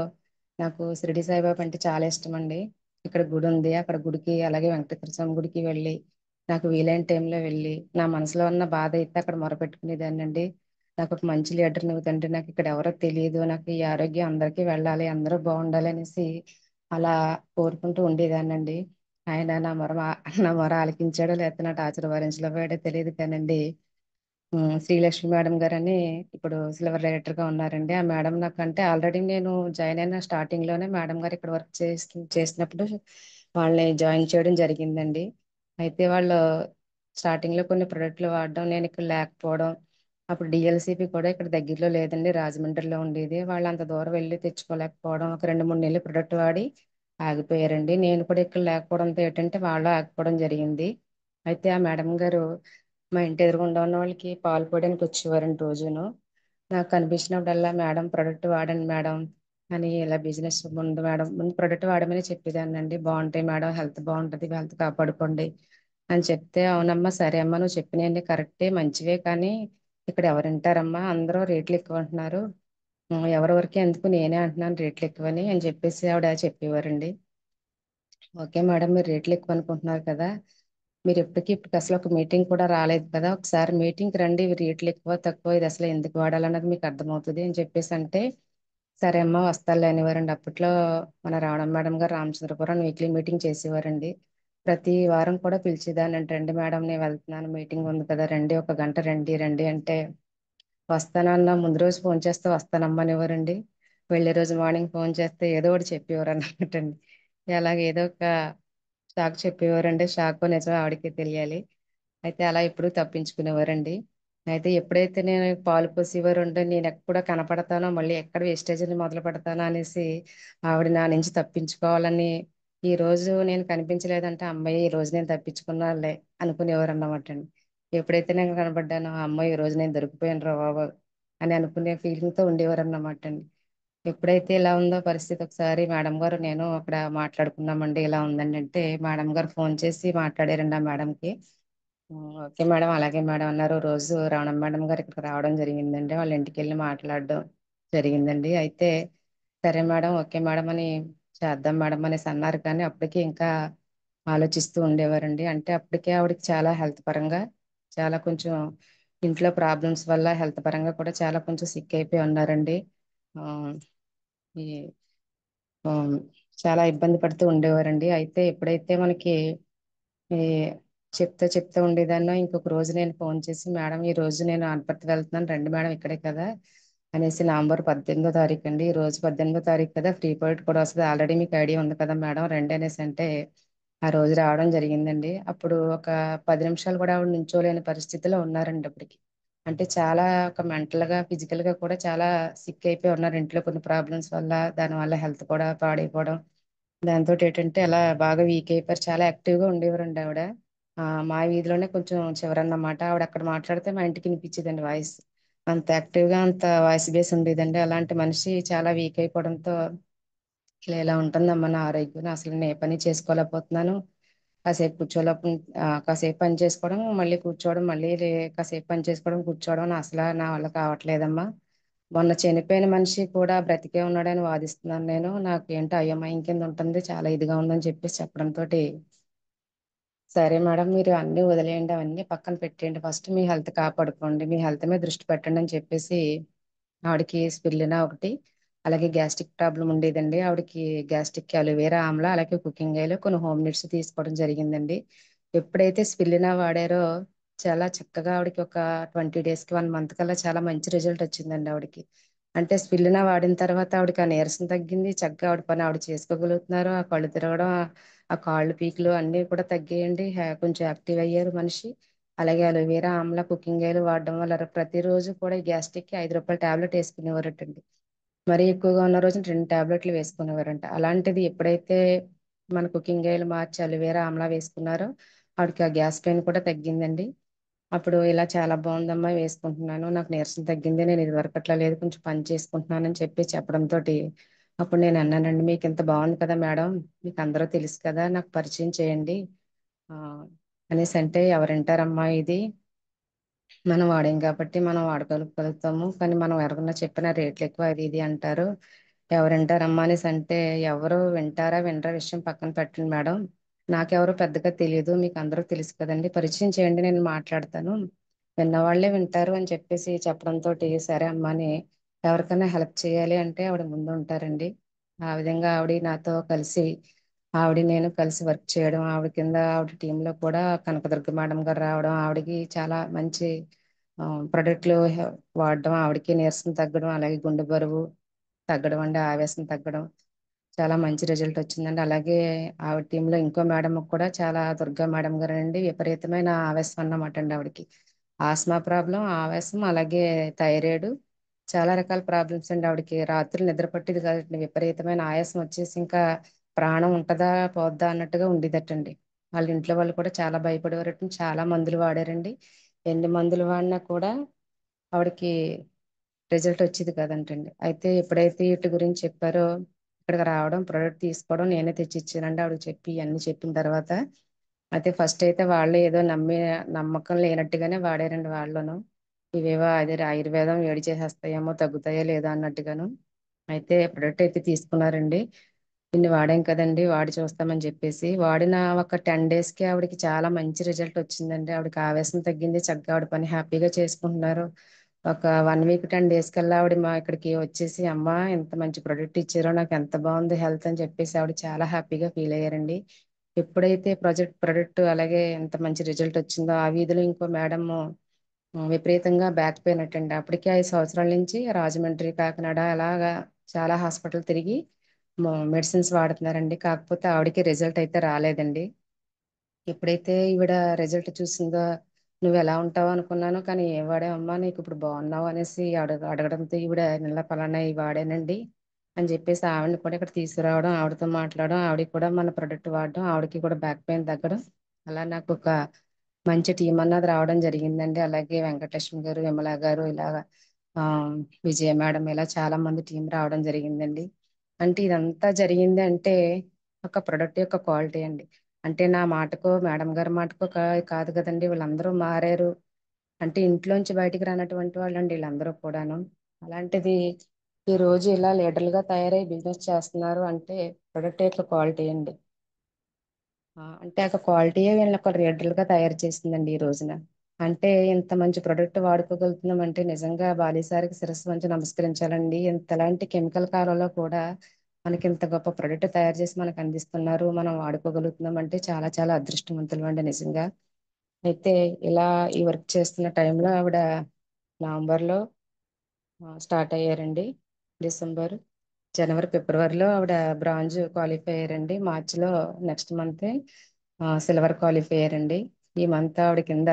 నాకు షిరిడి సాయిబాబా అంటే చాలా ఇష్టం అండి. ఇక్కడ గుడి ఉంది, అక్కడ గుడికి అలాగే వెంకటేశ్వర స్వామి గుడికి వెళ్ళి నాకు వీలైన టైంలో వెళ్ళి నా మనసులో ఉన్న బాధ అయితే అక్కడ మొరపెట్టుకునేదాన్ని అండి. నాకు ఒక మంచి లీడర్ నువ్వు తండ్రి, నాకు ఇక్కడ ఎవరో తెలియదు, నాకు ఈ ఆరోగ్యం అందరికీ వెళ్ళాలి, అందరూ బాగుండాలి అనేసి అలా కోరుకుంటూ ఉండేదాన్ని అండి. ఆయన నా మొర ఆలకించాడో లేకపోతే నా టార్చర్ భరించలేకపోయాడో తెలియదు కానండి. శ్రీలక్ష్మి మేడం గారు అని ఇప్పుడు సిల్వర్ డైరెక్టర్ గా ఉన్నారండి. ఆ మేడం నాకంటే ఆల్రెడీ నేను జాయిన్ అయిన స్టార్టింగ్ లోనే మేడం గారు ఇక్కడ వర్క్ చేసినప్పుడు వాళ్ళని జాయిన్ చేయడం జరిగిందండి. అయితే వాళ్ళు స్టార్టింగ్ లో కొన్ని ప్రొడక్ట్లు వాడడం, నేను ఇక్కడ లేకపోవడం, అప్పుడు డిఎల్సిపి కూడా ఇక్కడ దగ్గరలో లేదండి, రాజమండ్రిలో ఉండేది. వాళ్ళు అంత దూరం వెళ్ళి తెచ్చుకోలేకపోవడం, ఒక 2-3 నెలలు ప్రొడక్ట్ వాడి ఆగిపోయారండి. నేను కూడా ఇక్కడ లేకపోవడంతో ఏంటంటే వాళ్ళు ఆగిపోవడం జరిగింది. అయితే ఆ మేడం గారు మా ఇంటి ఎదురుగుండా ఉన్న వాళ్ళకి పాలు పోయడానికి వచ్చేవారండి రోజును. నాకు కనిపించినప్పుడల్లా మేడం ప్రొడక్ట్ వాడండి మేడం అని, ఇలా బిజినెస్ ముందు మేడం ముందు ప్రొడక్ట్ వాడమని చెప్పేదాన్ని అండి. బాగుంటాయి మేడం, హెల్త్ బాగుంటుంది, హెల్త్ కాపాడుకోండి అని చెప్తే, అవునమ్మా సరే అమ్మా నువ్వు చెప్పినవన్నీ కరెక్టే మంచివే, కానీ ఇక్కడ ఎవరు వింటారమ్మా, అందరూ రేట్లు ఎక్కువ అంటున్నారు, ఎవరి వరకే ఎందుకు నేనే అంటున్నాను రేట్లు ఎక్కువని అని చెప్పేసి ఆవిడ చెప్పేవారండి. ఓకే మేడం, మీరు రేట్లు ఎక్కువ అనుకుంటున్నారు కదా, మీరు ఇప్పుడు అసలు ఒక మీటింగ్ కూడా రాలేదు కదా, ఒకసారి మీటింగ్ రండి, ఇవి రేట్లు ఎక్కువ తక్కువ ఇది అసలు ఎందుకు వాడాలన్నది మీకు అర్థమవుతుంది అని చెప్పేసి అంటే, సరే అమ్మ వస్తాలే అనేవారండి. అప్పట్లో మన రావణ మేడం గారు రామచంద్రపురం వీక్లీ మీటింగ్ చేసేవారండి. ప్రతి వారం కూడా పిలిచేదాన్ని అంటే, రండి మేడం నేను వెళ్తున్నాను మీటింగ్ ఉంది కదా రండి, ఒక గంట రండి రండి అంటే, వస్తానన్న ముందు రోజు ఫోన్ చేస్తే వస్తానమ్మా అనేవారండి. వెళ్ళే రోజు మార్నింగ్ ఫోన్ చేస్తే ఏదో ఒకటి చెప్పేవారు అన్నమాట అండి. అలాగే ఏదో ఒక షాక్ చెప్పేవారండి, షాక్ నిజం ఆవిడకి తెలియాలి. అయితే అలా ఎప్పుడు తప్పించుకునేవారండి. అయితే ఎప్పుడైతే నేను పాలు పోసేవారు ఉంటే నేను ఎక్కడ కనపడతానో మళ్ళీ ఎక్కడ వేస్టేజ్ని మొదలు పెడతానో అనేసి ఆవిడ నా నుంచి తప్పించుకోవాలని, ఈ రోజు నేను కనిపించలేదంటే అమ్మాయి ఈ రోజు నేను తప్పించుకున్నాలే అనుకునేవారు అన్నమాట అండి. ఎప్పుడైతే నేను కనపడ్డానో అమ్మాయి ఈ రోజు నేను దొరికిపోయాను రా బాబు అని అనుకునే ఫీలింగ్ తో ఉండేవారు అన్నమాట అండి. ఎప్పుడైతే ఇలా ఉందో పరిస్థితి, ఒకసారి మేడం గారు నేను అక్కడ మాట్లాడుకున్నామండి, ఇలా ఉందండి అంటే మేడం గారు ఫోన్ చేసి మాట్లాడారండి ఆ మేడంకి. ఓకే మేడం అలాగే మేడం అన్నారు. రోజు రమణ మేడం గారు ఇక్కడికి రావడం జరిగిందండి, వాళ్ళ ఇంటికి వెళ్ళి మాట్లాడడం జరిగిందండి. అయితే సరే మేడం ఓకే మేడం అని చేద్దాం మేడం అనేసి అన్నారు, కానీ అప్పటికి ఇంకా ఆలోచిస్తూ ఉండేవారండి. అంటే అప్పటికే ఆవిడకి చాలా హెల్త్ పరంగా చాలా కొంచెం ఇంట్లో ప్రాబ్లమ్స్ వల్ల హెల్త్ పరంగా కూడా చాలా కొంచెం సిక్ అయిపోయి ఉన్నారండి. ఆ, ఈ ఆ, చాలా ఇబ్బంది పడుతూ ఉండేవారండి. అయితే ఎప్పుడైతే మనకి ఈ చెప్తూ ఉండేదాన్నో, ఇంకొక రోజు నేను ఫోన్ చేసి మేడం ఈ రోజు నేను అనపర్తి వెళ్తున్నాను రండి మేడం ఇక్కడే కదా అనేసి, నవంబర్ 18వ తారీఖు అండి, ఈ రోజు 18వ తారీఖు కదా ఫ్రీ పీరియడ్ కూడా వస్తుంది ఆల్రెడీ మీకు ఐడియా ఉంది కదా మేడం రండి అనేసి అంటే, ఆ రోజు రావడం జరిగిందండి. అప్పుడు ఒక 10 నిమిషాలు కూడా ఆవిడ నించోలేని పరిస్థితిలో ఉన్నారండి అప్పటికి. అంటే చాలా ఒక మెంటల్ గా ఫిజికల్ గా కూడా చాలా సిక్ అయిపోయి ఉన్నారు, ఇంట్లో కొన్ని ప్రాబ్లమ్స్ వల్ల, దాని వల్ల హెల్త్ కూడా పాడైపోవడం, దాంతో ఏంటంటే అలా బాగా వీక్ అయిపోయారు. చాలా యాక్టివ్ గా ఉండేవారండి ఆవిడ. మా వీధిలోనే కొంచెం చివరన్నమాట, ఆవిడ అక్కడ మాట్లాడితే మా ఇంటికి వినిపించేదండి వాయిస్, అంత యాక్టివ్ గా అంత వాయిస్ బేస్ ఉండేదండి. అలాంటి మనిషి చాలా వీక్ అయిపోవడంతో, ఇలా ఉంటుందమ్మా నా ఆరోగ్యం, అసలు నేను ఏ పని చేసుకోలేకపోతున్నాను, కాసేపు కాసేపు పని చేసుకోవడం మళ్ళీ కూర్చోవడం, మళ్ళీ కాసేపు పని చేసుకోవడం కూర్చోవడం, అసలు నా వల్ల కావట్లేదమ్మా మొన్న చనిపోయిన మనిషి కూడా బ్రతికే ఉన్నాడని వాదిస్తున్నాను నేను. నాకు ఏంటో అయోమయం కింద ఉంటుంది, చాలా ఇదిగా ఉందని చెప్పేసి చెప్పడంతో, సరే మేడం మీరు అన్నీ వదిలేయండి, అవన్నీ పక్కన పెట్టేయండి, ఫస్ట్ మీ హెల్త్ కాపాడుకోండి, మీ హెల్త్ మీద దృష్టి పెట్టండి అని చెప్పేసి ఆవిడకి స్పిల్లినా ఒకటి, అలాగే గ్యాస్ట్రిక్ ప్రాబ్లం ఉండేదండి ఆవిడకి. గ్యాస్ట్రిక్ అలోవేరా ఆమ్లా అలాగే కుకింగ్ ఆయిల్ కొన్ని హోమ్ నీడ్స్ తీసుకోవడం జరిగిందండి. ఎప్పుడైతే స్పిల్లినా వాడారో చాలా చక్కగా ఆవిడకి ఒక 20 డేస్కి 1 మంత్ కల్లా చాలా మంచి రిజల్ట్ వచ్చిందండి ఆవిడకి. అంటే స్పిల్లినా వాడిన తర్వాత ఆవిడకి ఆ నీరసం తగ్గింది, చక్కగా ఆవిడ పని ఆవిడ చేసుకోగలుగుతున్నారు, ఆ కళ్ళు తిరగడం ఆ కాళ్ళు పీకులు అన్నీ కూడా తగ్గాయండి, కొంచెం యాక్టివ్ అయ్యారు మనిషి. అలాగే అలోవేరా ఆమ్లా కుకింగ్ ఆయిల్ వాడడం వల్ల ప్రతిరోజు కూడా ఈ గ్యాస్ట్రిక్కి ₹5 టాబ్లెట్ వేసుకునేవారటండి. మరీ ఎక్కువగా ఉన్న రోజున 2 టాబ్లెట్లు వేసుకునేవారంట. అలాంటిది ఎప్పుడైతే మన కుకింగ్ ఆయిల్ మార్చి అలోవేరా ఆమ్లా వేసుకున్నారో ఆవిడకి ఆ గ్యాస్ పెయిన్ కూడా తగ్గిందండి. అప్పుడు ఇలా చాలా బాగుందమ్మా వేసుకుంటున్నాను, నాకు నీరసం తగ్గింది, నేను ఇది వరకు అట్లా లేదు, కొంచెం పని చేసుకుంటున్నానని చెప్పి చెప్పడంతో అప్పుడు నేను అన్నానండి, మీకు ఇంత బాగుంది కదా మేడం, మీకు అందరూ తెలుసు కదా, నాకు పరిచయం చేయండి ఆ, అనేసి. అంటే ఎవరింటారమ్మా ఇది, మనం వాడాం కాబట్టి మనం వాడగలుగుతాము, కానీ మనం ఎవరన్నా చెప్పిన రేట్లు ఎక్కువ అది ఇది అంటారు, ఎవరింటారమ్మా అనేసి. అంటే ఎవరు వింటారా వినరా విషయం పక్కన పెట్టండి మేడం, నాకెవరో పెద్దగా తెలియదు, మీకు అందరూ తెలుసు కదండి, పరిచయం చేయండి నేను మాట్లాడతాను, విన్నవాళ్లే వింటారు అని చెప్పేసి చెప్పడంతో, సరే అమ్మా అని ఎవరికైనా హెల్ప్ చేయాలి అంటే ఆవిడ ముందు ఉంటారండి. ఆ విధంగా ఆవిడ నాతో కలిసి నేను కలిసి వర్క్ చేయడం, ఆవిడ కింద ఆవిడ టీంలో కూడా కనకదుర్గ మేడం గారు రావడం, ఆవిడకి చాలా మంచి ప్రొడక్ట్లు వాడడం, ఆవిడకి నీరసం తగ్గడం, అలాగే గుండె బరువు తగ్గడం అండి, ఆవేశం తగ్గడం, చాలా మంచి రిజల్ట్ వచ్చిందండి. అలాగే ఆవిడ టీంలో ఇంకో మేడం కూడా చాలా, దుర్గా మేడం గారు అండి, విపరీతమైన ఆవేశం అన్నమాట అండి ఆవిడకి. ఆస్మా ప్రాబ్లం, ఆవేశం, అలాగే థైరాయిడ్, చాలా రకాల ప్రాబ్లమ్స్ అండి ఆవిడకి. రాత్రులు నిద్ర పట్టేది కాదండి, విపరీతమైన ఆయాసం వచ్చేసి ఇంకా ప్రాణం ఉంటదా పోద్దా అన్నట్టుగా ఉండేదటండి. వాళ్ళ ఇంట్లో వాళ్ళు కూడా చాలా భయపడేవారట, చాలా మందులు వాడారండి, ఎన్ని మందులు వాడినా కూడా ఆవిడకి రిజల్ట్ వచ్చేది కాదంటండి. అయితే ఎప్పుడైతే వీటి గురించి చెప్పారో ఇక్కడికి రావడం, ప్రోడక్ట్ తీసుకోవడం, నేనే తెచ్చి ఇచ్చానండి ఆవిడకి చెప్పి, అన్ని చెప్పిన తర్వాత అయితే ఫస్ట్ అయితే వాళ్ళు ఏదో నమ్మకం లేనట్టుగానే వాడారండి వాళ్ళను, ఇవేవో అదే ఆయుర్వేదం వేడి చేసేస్తాయేమో తగ్గుతాయో లేదో అన్నట్టుగాను. అయితే ప్రొడక్ట్ అయితే తీసుకున్నారండి, ఇన్ని వాడాం కదండి వాడి చూస్తామని చెప్పేసి వాడిన ఒక 10 డేస్కి ఆవిడకి చాలా మంచి రిజల్ట్ వచ్చిందండి. ఆవిడకి ఆవేశం తగ్గింది, చక్కగా ఆవిడ పని హ్యాపీగా చేసుకుంటున్నారు. ఒక 1 వీక్ 10 డేస్ కల్లా ఆవిడ మా ఇక్కడికి వచ్చేసి, అమ్మా ఎంత మంచి ప్రొడక్ట్ ఇచ్చారో, నాకు ఎంత బాగుంది హెల్త్ అని చెప్పేసి ఆవిడ చాలా హ్యాపీగా ఫీల్ అయ్యారండి. ఎప్పుడైతే ప్రొడక్ట్ అలాగే ఎంత మంచి రిజల్ట్ వచ్చిందో, ఆ వీధిలో ఇంకో మేడం విపరీతంగా బ్యాక్ పెయిన్ అటండి, అప్పటికే 5 సంవత్సరాల నుంచి రాజమండ్రి కాకినాడ అలాగా చాలా హాస్పిటల్ తిరిగి మెడిసిన్స్ వాడుతున్నారండి, కాకపోతే ఆవిడకి రిజల్ట్ అయితే రాలేదండి. ఎప్పుడైతే ఈవిడ రిజల్ట్ చూసిందో, నువ్వు ఎలా ఉంటావు అనుకున్నాను, కానీ ఏం వాడావమ్మా నీకు ఇప్పుడు బాగున్నావు అనేసి అడగడంతో, ఈవిడ నిన్న పలానా ఇవి వాడానండి అని చెప్పేసి ఆవిడని కూడా ఇక్కడ తీసుకురావడం, ఆవిడతో మాట్లాడడం, ఆవిడకి కూడా మన ప్రొడక్ట్ వాడడం, ఆవిడకి కూడా బ్యాక్ పెయిన్ తగ్గడం, అలా నాకు ఒక మంచి టీం అన్నది రావడం జరిగిందండి. అలాగే వెంకటలక్ష్మి గారు, విమల గారు, ఇలాగా ఆ విజయ మేడం, ఇలా చాలా మంది టీం రావడం జరిగిందండి. అంటే ఇదంతా జరిగింది అంటే ఒక ప్రొడక్ట్ యొక్క క్వాలిటీ అండి. అంటే నా మాటకో మేడం గారి మాటకో కాదు కదండి, వీళ్ళందరూ మారారు అంటే ఇంట్లోంచి బయటికి రానటువంటి వాళ్ళండి వీళ్ళందరూ కూడాను. అలాంటిది ఈ రోజు ఇలా లీడర్లుగా తయారై బిజినెస్ చేస్తున్నారు అంటే ప్రొడక్ట్ యొక్క క్వాలిటీ అండి. అంటే ఒక క్వాలిటీయే వీళ్ళని ఒక లీడర్లుగా తయారు చేసిందండి ఈ రోజున. అంటే ఇంత మంచి ప్రొడక్ట్ వాడుకోగలుగుతున్నాం అంటే నిజంగా బాలీసారికి శిరస్సు వంచి నమస్కరించాలండి. ఇంతలాంటి కెమికల్ కాలంలో కూడా మనకి ఇంత గొప్ప ప్రొడక్ట్ తయారు చేసి మనకు అందిస్తున్నారు, మనం వాడుకోగలుగుతున్నాం అంటే చాలా చాలా అదృష్టవంతులు అండి నిజంగా. అయితే ఇలా ఈ వర్క్ చేస్తున్న టైంలో ఆవిడ నవంబర్లో స్టార్ట్ అయ్యారండి, డిసెంబర్, జనవరి, ఫిబ్రవరిలో ఆవిడ బ్రాంజ్ క్వాలిఫై అయ్యారండి, మార్చిలో నెక్స్ట్ మంత్ సిల్వర్ క్వాలిఫై అయ్యారండి. ఈ మంత్ ఆవిడ కింద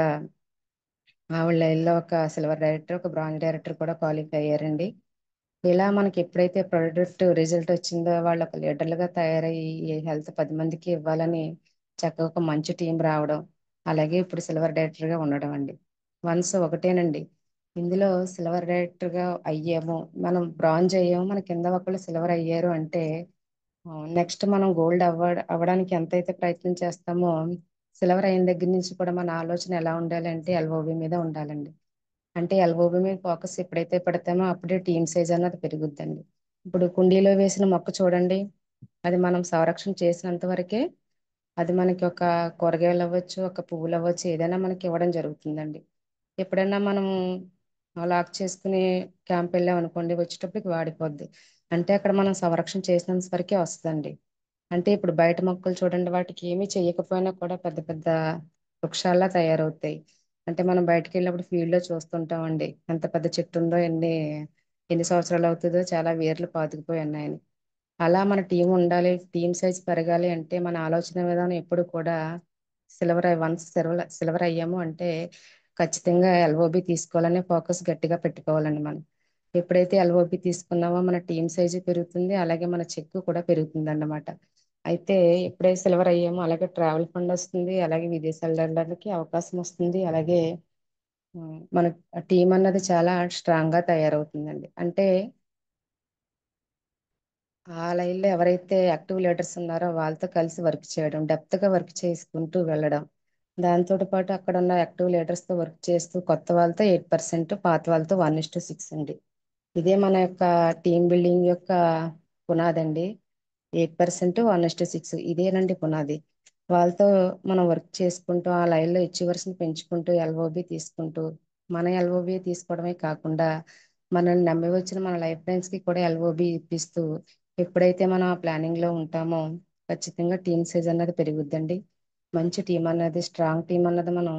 ఆవిడ లైన్లో ఒక సిల్వర్ డైరెక్టర్, ఒక బ్రాంజ్ డైరెక్టర్ కూడా క్వాలిఫై అయ్యారండి. ఇలా మనకి ఎప్పుడైతే ప్రొడక్ట్ రిజల్ట్ వచ్చిందో వాళ్ళు ఒక లీడర్లుగా తయారయ్యి హెల్త్ 10 మందికి ఇవ్వాలని చక్కగా ఒక మంచి టీం రావడం, అలాగే ఇప్పుడు సిల్వర్ డైరెక్టర్గా ఉండడం అండి. వన్స్ ఒకటేనండి, ఇందులో సిల్వర్ డైరెక్టర్గా అయ్యాము, మనం బ్రాంజ్ అయ్యాము, మన కింద ఒకళ్ళు సిల్వర్ అయ్యారు అంటే నెక్స్ట్ మనం గోల్డ్ అవ్వడానికి ఎంతైతే ప్రయత్నం చేస్తామో, సిల్వర్ అయిన దగ్గర నుంచి కూడా మన ఆలోచన ఎలా ఉండాలి అంటే ఎల్ఓవి మీద ఉండాలండి. అంటే ఎల్ఓబి మీద ఫోకస్ ఎప్పుడైతే పెడతామో అప్పుడే టీమ్ సైజ్ అన్నది పెరుగుద్దండి. ఇప్పుడు కుండీలో వేసిన మొక్క చూడండి, అది మనం సంరక్షణ చేసినంత వరకే అది మనకి ఒక కూరగాయలు అవ్వచ్చు, ఒక పువ్వులు అవ్వచ్చు, ఏదైనా మనకి ఇవ్వడం జరుగుతుందండి. ఎప్పుడైనా మనం లాక్ చేసుకుని క్యాంప్ వెళ్ళాం అనుకోండి, వచ్చేటప్పటికి వాడిపోద్ది. అంటే అక్కడ మనం సంరక్షణ చేసినంత వరకే వస్తుందండి. అంటే ఇప్పుడు బయట మొక్కలు చూడండి, వాటికి ఏమీ చేయకపోయినా కూడా పెద్ద పెద్ద వృక్షాల్లా తయారవుతాయి. అంటే మనం బయటకు వెళ్ళినప్పుడు ఫీల్డ్ లో చూస్తుంటామండి, ఎంత పెద్ద చెట్టు ఉందో, ఎన్ని ఎన్ని సంవత్సరాలు అవుతుందో, చాలా వేర్లు పాతుకుపోయి ఉన్నాయని. అలా మన టీం ఉండాలి, టీం సైజ్ పెరగాలి అంటే మన ఆలోచన విధానం ఎప్పుడు కూడా సిల్వర్ అయ్యాము అంటే ఖచ్చితంగా ఎల్ఓబి తీసుకోవాలనే ఫోకస్ గట్టిగా పెట్టుకోవాలండి మనం. ఎప్పుడైతే ఎల్ఓబి తీసుకున్నామో మన టీం సైజు పెరుగుతుంది, అలాగే మన చెక్కు కూడా పెరుగుతుంది అన్నమాట. అయితే ఎప్పుడైతే సిల్వర్ అయ్యామో అలాగే ట్రావెల్ ఫండ్ వస్తుంది, అలాగే విదేశాలు వెళ్ళడానికి అవకాశం వస్తుంది, అలాగే మన టీం అన్నది చాలా స్ట్రాంగ్ గా తయారవుతుందండి. అంటే ఆ లైన్ లో ఎవరైతే యాక్టివ్ లీడర్స్ ఉన్నారో వాళ్ళతో కలిసి వర్క్ చేయడం, డెప్త్ గా వర్క్ చేసుకుంటూ వెళ్ళడం, దాంతో పాటు అక్కడ ఉన్న యాక్టివ్ లీడర్స్ తో వర్క్ చేస్తూ కొత్త వాళ్ళతో 8%, పాత వాళ్ళతో 1:6 అండి. ఇదే మన యొక్క టీం బిల్డింగ్ యొక్క పునాది అండి. 8%, 1:6 ఇదేనండి పునాది. వాళ్ళతో మనం వర్క్ చేసుకుంటూ ఆ లైన్ లో అచీవర్స్ ని పెంచుకుంటూ ఎల్ఓబి తీసుకుంటూ, మన ఎల్ఓబి తీసుకోవడమే కాకుండా మనల్ని నమ్మి వచ్చిన మన లైఫ్ లైన్స్ కి కూడా ఎల్ఓబి ఇప్పిస్తూ, ఎప్పుడైతే మనం ఆ ప్లానింగ్ లో ఉంటామో ఖచ్చితంగా టీమ్ సైజ్ అన్నది పెరుగుద్దండి. మంచి టీం అన్నది, స్ట్రాంగ్ టీం అన్నది మనం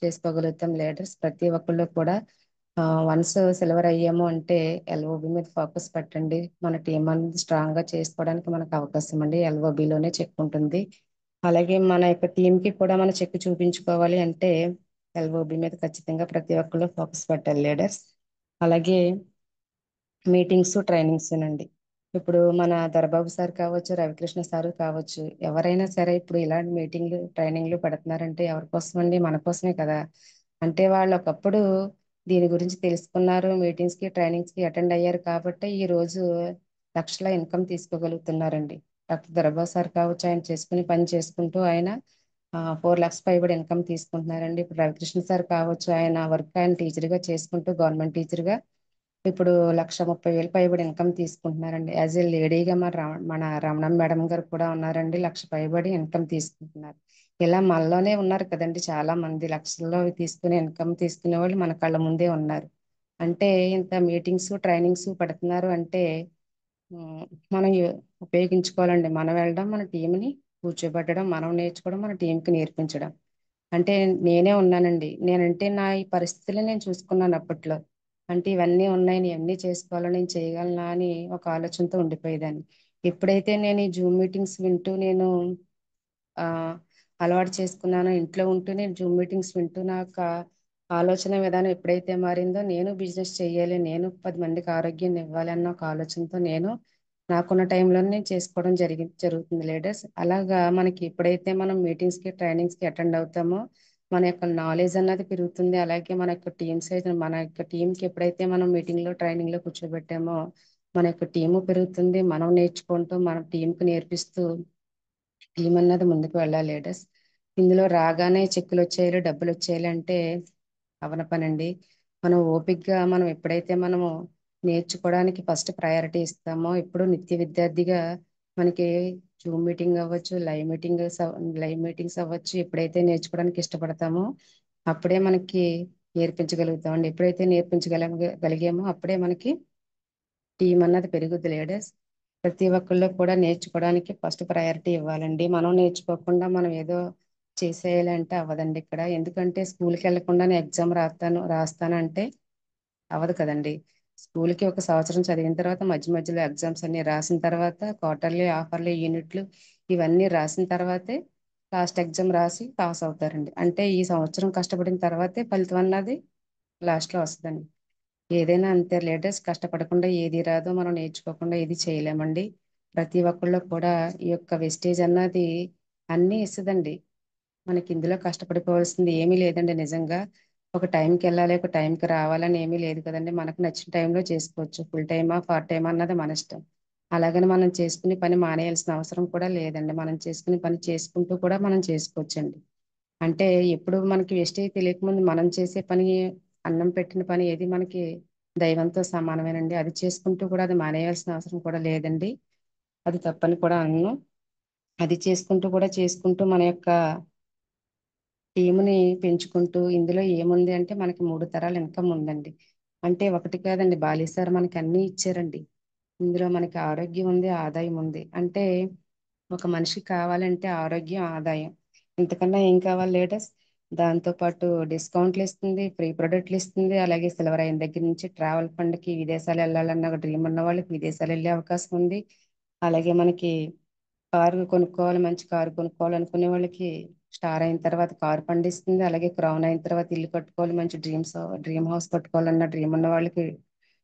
చేసుకోగలుగుతాం. లీడర్స్ ప్రతి ఒక్కళ్ళు కూడా వన్స్ సిల్వర్ అయ్యాము అంటే ఎల్ఓబి మీద ఫోకస్ పెట్టండి. మన టీం అనేది స్ట్రాంగ్ గా చేసుకోవడానికి మనకు అవకాశం అండి ఎల్ఓబిలోనే చెక్ ఉంటుంది. అలాగే మన యొక్క టీం కి కూడా మన చెక్ చూపించుకోవాలి అంటే ఎల్ఓబి మీద ఖచ్చితంగా ప్రతి ఒక్కళ్ళు ఫోకస్ పెట్టాలి లీడర్స్. అలాగే మీటింగ్స్, ట్రైనింగ్స్ నండి. ఇప్పుడు మన దర్బాబు సార్ కావచ్చు, రవికృష్ణ సార్ కావచ్చు, ఎవరైనా సరే ఇప్పుడు ఇలాంటి మీటింగ్లు, ట్రైనింగ్లు పెడుతున్నారంటే ఎవరి కోసం అండి? మన కోసమే కదా. అంటే వాళ్ళు ఒకప్పుడు దీని గురించి తెలుసుకున్నారు, మీటింగ్స్ కి, ట్రైనింగ్స్ కి అటెండ్ అయ్యారు కాబట్టి ఈ రోజు లక్షల ఇన్కమ్ తీసుకోగలుగుతున్నారండి. డాక్టర్ దర్బాబు సార్ కావచ్చు, ఆయన చేసుకుని పని చేసుకుంటూ ఆయన 4 lakhs పైబడి ఇన్కమ్ తీసుకుంటున్నారండి. ఇప్పుడు రవికృష్ణ సార్ కావచ్చు, ఆయన వర్క్ ఆయన టీచర్ గా చేసుకుంటూ గవర్నమెంట్ టీచర్ గా ఇప్పుడు 1,30,000 పైబడి ఇన్కమ్ తీసుకుంటున్నారండి. యాజ్ ఏ లేడీగా మన రమణ మేడం గారు కూడా ఉన్నారండి, 1,00,000 పైబడి ఇన్కమ్ తీసుకుంటున్నారు. ఇలా మనలోనే ఉన్నారు కదండి చాలా మంది లక్షల్లో తీసుకునే ఇన్కమ్ తీసుకునే వాళ్ళు మన కళ్ళ ముందే ఉన్నారు. అంటే ఇంత మీటింగ్స్, ట్రైనింగ్స్ పెడుతున్నారు అంటే ఉమ్, మనం ఉపయోగించుకోవాలండి. మనం వెళ్ళడం, మన టీంని కూర్చోబెట్టడం, మనం నేర్చుకోవడం, మన టీంకి నేర్పించడం. అంటే నేనే ఉన్నానండి, నేనంటే నా ఈ పరిస్థితులు నేను చూసుకున్నాను అప్పట్లో. అంటే ఇవన్నీ ఉన్నాయి, నేను ఇవన్నీ చేసుకోవాలని, నేను చేయగలనా అని ఒక ఆలోచనతో ఉండిపోయేదాన్ని. ఎప్పుడైతే నేను ఈ జూమ్ మీటింగ్స్ వింటూ నేను ఆ అలవాటు చేసుకున్నానో, ఇంట్లో ఉంటూ నేను జూమ్ మీటింగ్స్ వింటూ నాకు ఆలోచన విధానం ఎప్పుడైతే మారిందో, నేను బిజినెస్ చేయాలి, నేను 10 మందికి ఆరోగ్యాన్ని ఇవ్వాలి అన్న ఒక ఆలోచనతో నేను నాకున్న టైంలో నేను చేసుకోవడం జరుగుతుంది లీడర్స్. అలాగా మనకి ఎప్పుడైతే మనం మీటింగ్స్ కి, ట్రైనింగ్స్ కి అటెండ్ అవుతామో మన యొక్క నాలెడ్జ్ అన్నది పెరుగుతుంది. అలాగే మన యొక్క టీమ్ సైజ్, మన యొక్క టీం కి ఎప్పుడైతే మనం మీటింగ్ లో, ట్రైనింగ్ లో కూర్చోబెట్టామో మన యొక్క టీము పెరుగుతుంది. మనం నేర్చుకుంటూ మన టీం కి నేర్పిస్తూ టీం అన్నది ముందుకు వెళ్ళాలి లీడర్స్. ఇందులో రాగానే చెక్కులు వచ్చేయాలి, డబ్బులు వచ్చేయాలి అంటే అవన పనండి. మనం ఓపిక్గా మనం ఎప్పుడైతే మనము నేర్చుకోవడానికి ఫస్ట్ ప్రయారిటీ ఇస్తామో, ఇప్పుడు నిత్య విద్యార్థిగా మనకి జూమ్ మీటింగ్ అవ్వచ్చు, లైవ్ మీటింగ్స్ అవ్వచ్చు, ఎప్పుడైతే నేర్చుకోవడానికి ఇష్టపడతామో అప్పుడే మనకి నేర్పించగలుగుతామండి. ఎప్పుడైతే గలిగామో అప్పుడే మనకి టీం అన్నది పెరుగుద్ది లీడర్స్. ప్రతి ఒక్కళ్ళు కూడా నేర్చుకోవడానికి ఫస్ట్ ప్రయారిటీ ఇవ్వాలండి. మనం నేర్చుకోకుండా మనం ఏదో చేసేయాలంటే అవ్వదండి ఇక్కడ. ఎందుకంటే స్కూల్కి వెళ్లకుండా నేను ఎగ్జామ్ రాస్తానంటే అవ్వదు కదండి. స్కూల్కి ఒక సంవత్సరం చదివిన తర్వాత మధ్య మధ్యలో ఎగ్జామ్స్ అన్ని రాసిన తర్వాత క్వార్టర్లీ, హాఫర్లీ, యూనిట్లు ఇవన్నీ రాసిన తర్వాతే లాస్ట్ ఎగ్జామ్ రాసి పాస్ అవుతారండి. అంటే ఈ సంవత్సరం కష్టపడిన తర్వాతే ఫలితం అన్నది లాస్ట్ లో వస్తుందండి. ఏదైనా అంతే లేటెస్ట్, కష్టపడకుండా ఏది రాదో, మనం నేర్చుకోకుండా ఏది చేయలేమండి. ప్రతి ఒక్కళ్ళు కూడా ఈ యొక్క వెస్టేజ్ అన్నది అన్నీ ఇస్తుందండి. మనకి ఇందులో కష్టపడిపోవాల్సింది ఏమీ లేదండి. నిజంగా ఒక టైంకి వెళ్ళాలి, ఒక టైంకి రావాలని ఏమీ లేదు కదండి. మనకు నచ్చిన టైంలో చేసుకోవచ్చు. ఫుల్ టైమా, పార్ట్ టైమా అన్నది మన ఇష్టం. అలాగని మనం చేసుకునే పని మానేయాల్సిన అవసరం కూడా లేదండి. మనం చేసుకునే పని చేసుకుంటూ కూడా మనం చేసుకోవచ్చండి. అంటే ఎప్పుడు మనకి వెస్టేజ్ తెలియకముందు మనం చేసే పని అన్నం పెట్టిన పని ఏది మనకి దైవంతో సమానమేనండి. అది చేసుకుంటూ కూడా అది మానేయాల్సిన అవసరం కూడా లేదండి. అది తప్పని కూడా అన్ను. అది చేసుకుంటూ మన యొక్క టీముని పెంచుకుంటూ ఇందులో ఏముంది అంటే మనకి 3 తరాల ఇన్కమ్ ఉందండి. అంటే ఒకటి కాదండి, బాలి సార్ మనకి అన్నీ ఇచ్చారండి. ఇందులో మనకి ఆరోగ్యం ఉంది, ఆదాయం ఉంది. అంటే ఒక మనిషికి కావాలంటే ఆరోగ్యం, ఆదాయం, ఇంతకన్నా ఏం కావాలి లేటెస్ట్. దాంతో పాటు డిస్కౌంట్లు ఇస్తుంది, ఫ్రీ ప్రొడక్ట్లు ఇస్తుంది. అలాగే సిల్వర్ అయిన దగ్గర నుంచి ట్రావెల్ ఫండ్కి విదేశాలు వెళ్ళాలన్న ఒక డ్రీమ్ ఉన్న వాళ్ళకి విదేశాలు వెళ్ళే అవకాశం ఉంది. అలాగే మనకి కారు కొనుక్కోవాలి, మంచి కారు కొనుక్కోవాలనుకునే వాళ్ళకి స్టార్ అయిన తర్వాత కారు ఫండ్ ఇస్తుంది. అలాగే క్రౌన్ అయిన తర్వాత ఇల్లు కట్టుకోవాలి, మంచి డ్రీమ్ హౌస్ కట్టుకోవాలన్న డ్రీమ్ ఉన్న వాళ్ళకి